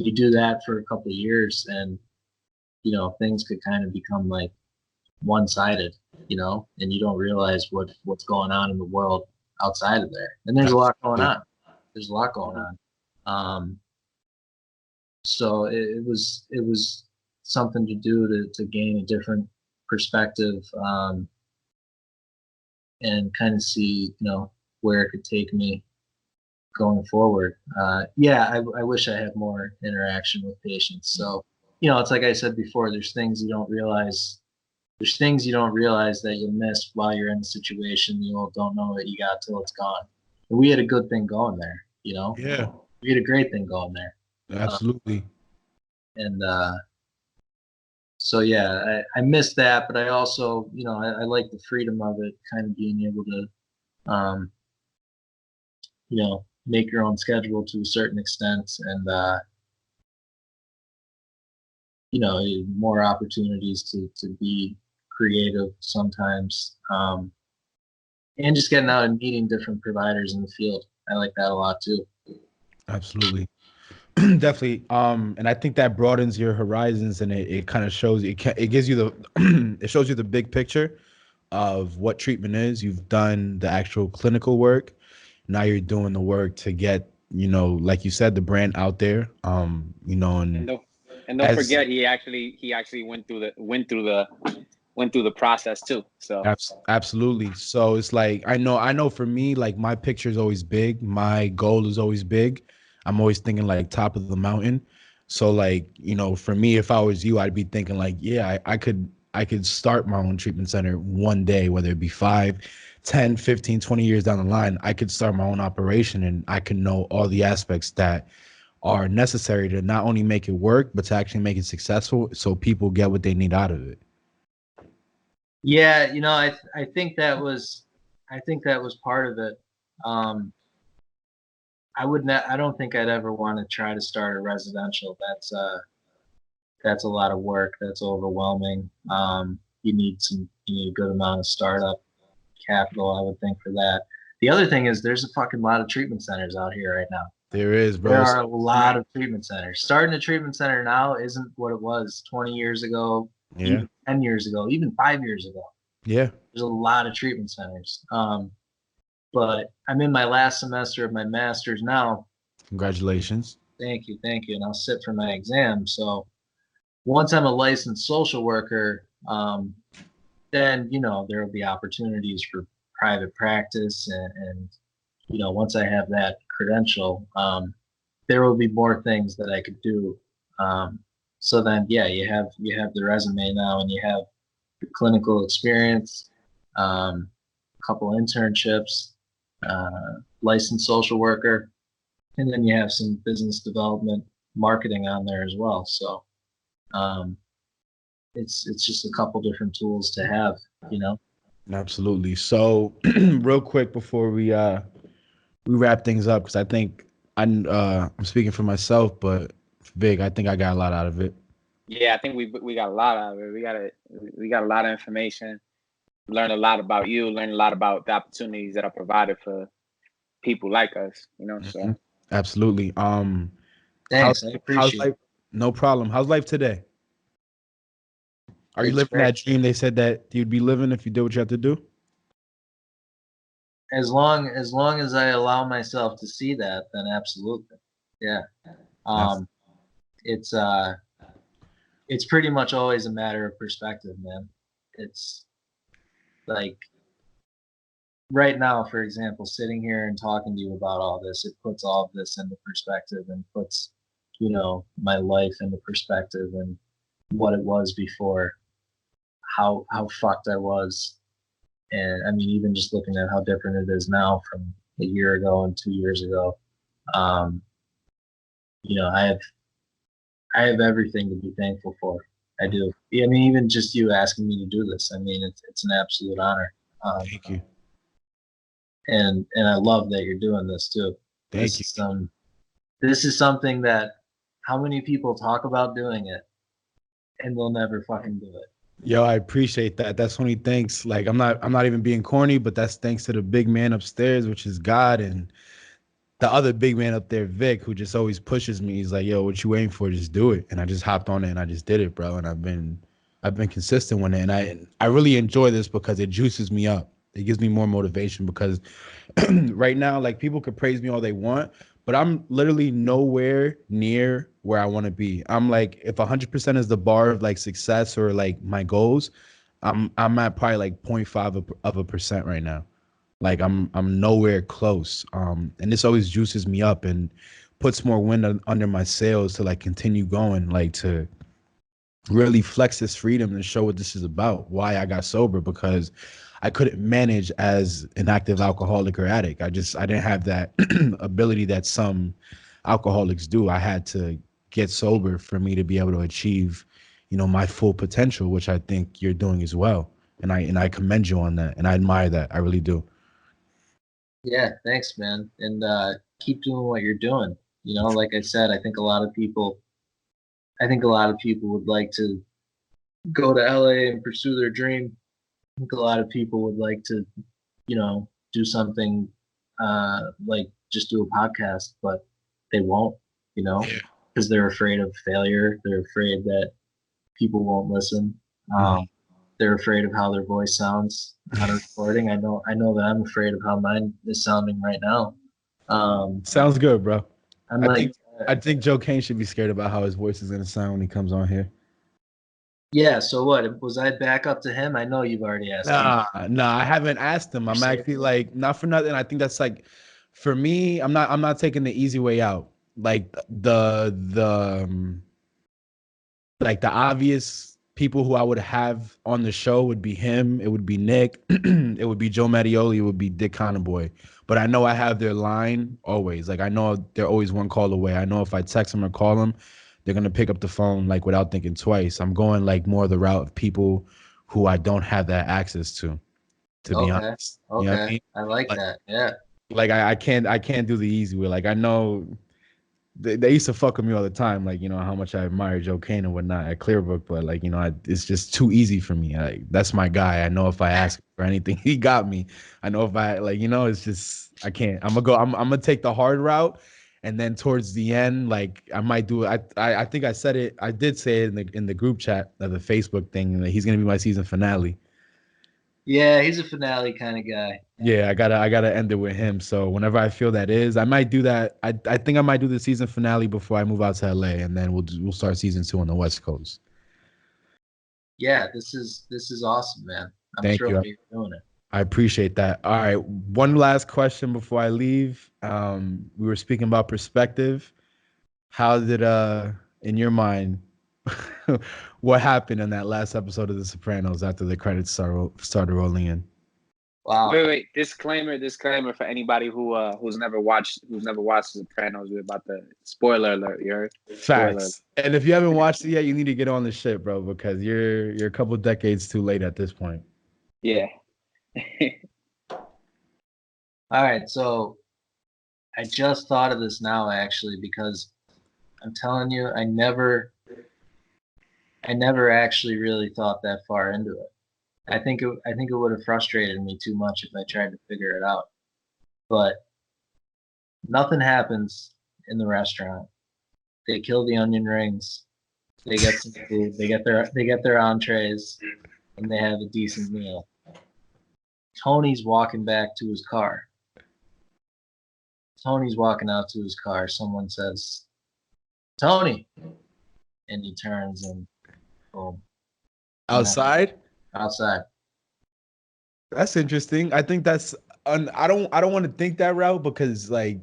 You do that for a couple of years, and things could kind of become like one-sided, and you don't realize what's going on in the world outside of there. And there's a lot going on. There's a lot going on. So it was something to do to gain a different perspective, and kind of see where it could take me going forward. I wish I had more interaction with patients. So it's like I said before, there's things you don't realize. There's things you don't realize that you'll miss while you're in the situation. You don't know what you got till it's gone. And we had a good thing going there, Yeah. We had a great thing going there. Absolutely. And so yeah, I miss that, but I also, I like the freedom of it, kind of being able to, make your own schedule to a certain extent, and more opportunities to be creative sometimes, and just getting out and meeting different providers in the field. I like that a lot too. Absolutely. Definitely. And I think that broadens your horizons, and it kind of shows it gives you the it shows you the big picture of what treatment is. You've done the actual clinical work. Now you're doing the work to get, like you said, the brand out there. And don't forget he actually went through the process too. So absolutely. So it's like I know for me, like my picture is always big. My goal is always big. I'm always thinking like top of the mountain. So like, you know, for me, if I was you, I'd be thinking like, yeah, I could start my own treatment center one day, whether it be 5, 10, 15, 20 years down the line. I could start my own operation and I can know all the aspects that are necessary to not only make it work, but to actually make it successful so people get what they need out of it. Yeah, you know, I think that was part of it. I don't think I'd ever want to try to start a residential. That's a lot of work. That's overwhelming. You need a good amount of startup capital, I would think, for that. The other thing is there's a fucking lot of treatment centers out here right now. There is, bro. There are a lot of treatment centers. Starting a treatment center now isn't what it was 20 years ago, even 10 years ago, even 5 years ago. Yeah. There's a lot of treatment centers. But I'm in my last semester of my master's now. Congratulations. Thank you. And I'll sit for my exam. So once I'm a licensed social worker, then, you know, there will be opportunities for private practice. And you know, once I have that credential, there will be more things that I could do. So then, yeah, you have the resume now and you have the clinical experience, a couple internships, licensed social worker, and then you have some business development marketing on there as well. So it's just a couple different tools to have, you know. Absolutely. So real quick before we wrap things up, because I think I'm speaking for myself, but Vic, I think I got a lot out of it. Yeah, I think we got a lot out of it. We got a lot of information. Learn a lot about you. Learn a lot about the opportunities that are provided for people like us. You know, so absolutely. Thanks, I appreciate it. No problem. How's life today? Are you living that dream they said that you'd be living if you did what you have to do? As long as I allow myself to see that, then absolutely. Yeah. It's pretty much always a matter of perspective, man. It's like right now, for example, sitting here and talking to you about all this, it puts all of this into perspective and puts, you know, my life into perspective and what it was before, how fucked I was. And I mean, even just looking at how different it is now from a year ago and 2 years ago, you know, I have everything to be thankful for. I do. I mean, even just you asking me to do this, I mean, it's an absolute honor. Thank you. And I love that you're doing this too. Thank you. This is something that how many people talk about doing it and they'll never fucking do it. Yo, I appreciate that. That's only thanks. Like I'm not even being corny, but that's thanks to the big man upstairs, which is God, and the other big man up there, Vic, who just always pushes me. He's like, yo, what you waiting for? Just do it. And I just hopped on it and I just did it, bro. And I've been consistent with it. And I really enjoy this because it juices me up. It gives me more motivation because right now, like people could praise me all they want, but I'm literally nowhere near where I want to be. I'm like, if 100% is the bar of like success or like my goals, I'm at probably like 0.5 of a percent right now. Like I'm nowhere close. And this always juices me up and puts more wind under my sails to like continue going, like to really flex this freedom and show what this is about, why I got sober, because I couldn't manage as an active alcoholic or addict. I didn't have that ability that some alcoholics do. I had to get sober for me to be able to achieve, you know, my full potential, which I think you're doing as well. And I commend you on that. And I admire that. I really do. Yeah, thanks, man. And keep doing what you're doing. You know, like I said, I think a lot of people would like to go to LA and pursue their dream. I think a lot of people would like to, you know, do something like just do a podcast, but they won't, you know, because they're afraid of failure. They're afraid that people won't listen. They're afraid of how their voice sounds on a recording. I know that I'm afraid of how mine is sounding right now. Sounds good, bro. I think Joe Kane should be scared about how his voice is going to sound when he comes on here. Yeah, so what? Was I back up to him? I know you've already asked him. Nah, I haven't asked him. I'm actually like, not for nothing. I think that's like, for me, I'm not taking the easy way out. like like the obvious people who I would have on the show would be him. It would be Nick. It would be Joe Mattioli. It would be Dick Conboy. But I know I have their line always. Like I know they're always one call away. I know if I text them or call them, they're gonna pick up the phone like without thinking twice. I'm going like more the route of people who I don't have that access to be honest. Okay. You know what I mean? I like that. Yeah. Like I can't do the easy way. Like I know they used to fuck with me all the time, like you know how much I admire Joe Kane and whatnot at Clearbrook, but like you know it's just too easy for me. That's my guy. I know if I ask for anything, he got me. I know if I like you know it's just I can't. I'm gonna take the hard route, and then towards the end, like I might do it. I think I said it. I did say it in the group chat of the Facebook thing that he's gonna be my season finale. Yeah, he's a finale kind of guy. Yeah, I gotta end it with him. So whenever I feel that is, I might do that. I think I might do the season finale before I move out to LA, and then we'll start season 2 on the West Coast. Yeah, this is awesome, man. I'm Thank thrilled you. you're doing it. I appreciate that. All right, one last question before I leave. We were speaking about perspective. How did in your mind, what happened in that last episode of The Sopranos after the credits started rolling in? Wow. Wait. Disclaimer for anybody who's never watched The Sopranos. We're about to spoiler alert. You heard? Facts. And if you haven't watched it yet, you need to get on the shit, bro, because you're a couple decades too late at this point. Yeah. All right, so I just thought of this now actually because I'm telling you, I never actually really thought that far into it. I think it would have frustrated me too much if I tried to figure it out. But nothing happens in the restaurant. They kill the onion rings. They get some food. They get their entrees, and they have a decent meal. Tony's walking back to his car. Tony's walking out to his car. Someone says, "Tony," and he turns and boom. Outside? Outside. That's interesting. I think that's I don't want to think that route because like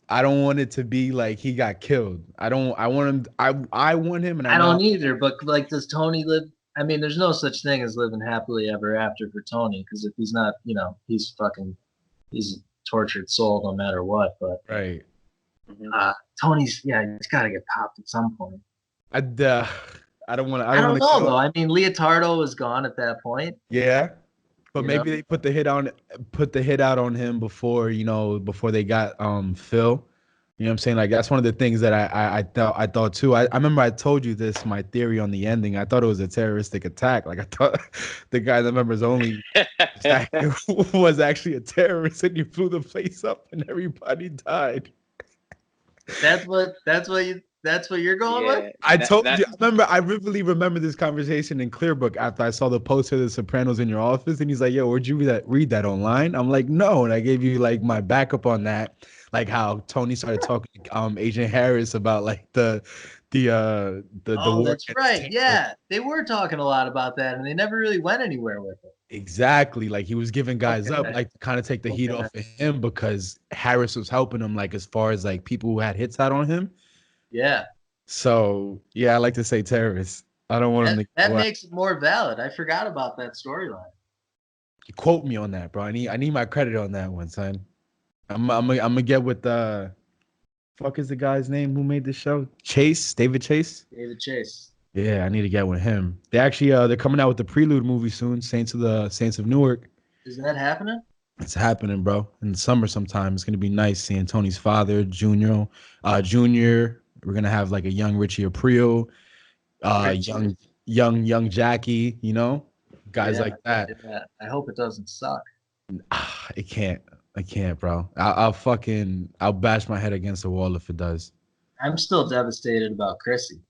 I don't want it to be like he got killed. I want him I want him and I don't either, but like does Tony live? I mean, there's no such thing as living happily ever after for Tony, because if he's not, you know, he's a tortured soul no matter what. But right. Tony's he's got to get popped at some point. I don't want to. I don't know though. I mean, Leotardo was gone at that point. Yeah, but maybe know? they put the hit out on him before they got Phil. You know what I'm saying? Like that's one of the things that I thought too. I remember I told you this, my theory on the ending. I thought it was a terroristic attack. Like I thought the guy that members only was actually a terrorist, and you blew the place up and everybody died. That's what you're going with? I told you. I vividly remember this conversation in Clearbrook after I saw the poster of The Sopranos in your office, and he's like, "Yo, where'd you read that online?" I'm like, "No," and I gave you like my backup on that, like how Tony started talking to Agent Harris about like the war. That's right. Yeah, they were talking a lot about that, and they never really went anywhere with it. Exactly. Like he was giving guys up, like to kind of take the heat off of him because Harris was helping him, like as far as like people who had hits out on him. Yeah. So yeah, I like to say terrorists. I don't want him to. That makes it more valid. I forgot about that storyline. Quote me on that, bro. I need my credit on that one, son. I'm gonna get with fuck is the guy's name who made the show? David Chase. David Chase. Yeah, I need to get with him. They actually they're coming out with the Prelude movie soon. Saints of Newark. Is that happening? It's happening, bro. In the summer sometime. It's gonna be nice seeing Tony's father, Junior. We're gonna have like a young Richie Aprile, young Jackie, you know, guys like that. I hope it doesn't suck. It can't. I can't, bro. I'll bash my head against the wall if it does. I'm still devastated about Chrissy.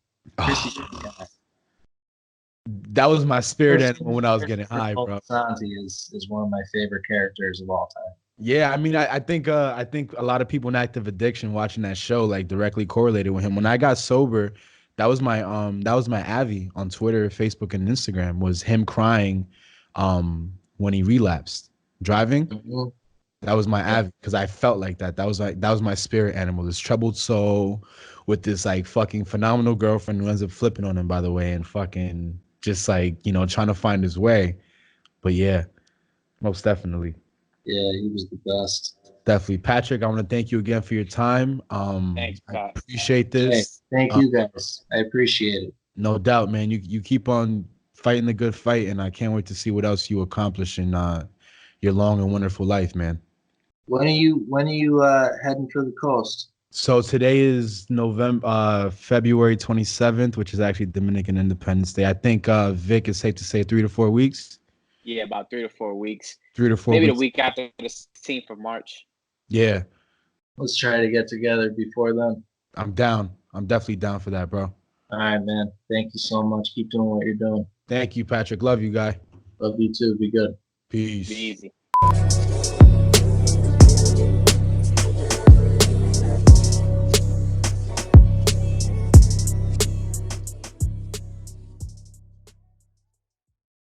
That was my spirit animal when I was getting high, bro. Santi is one of my favorite characters of all time. Yeah, I mean, I think a lot of people in active addiction watching that show like directly correlated with him. When I got sober, that was my Avi on Twitter, Facebook, and Instagram was him crying when he relapsed driving. Mm-hmm. That was my because I felt like that. That was my spirit animal. This troubled soul with this like fucking phenomenal girlfriend who ends up flipping on him, by the way, and fucking just like, trying to find his way. But yeah, most definitely. Yeah, he was the best. Definitely. Patrick, I want to thank you again for your time. Thanks, I Pat. appreciate Hey, this. thank you guys. I appreciate it. No doubt, man. You keep on fighting the good fight, and I can't wait to see what else you accomplish in your long and wonderful life, man. When are you heading for the coast? So today is February 27th, which is actually Dominican Independence Day. I think Vic, is safe to say 3 to 4 weeks. Yeah, about 3 to 4 weeks. 3 to 4 Maybe weeks. the week after the 16th of March. Yeah, Let's try to get together before then. I'm down. I'm definitely down for that, bro. All right, man. Thank you so much. Keep doing what you're doing. Thank you, Patrick. Love you, guy. Love you too. Be good. Peace. Be easy.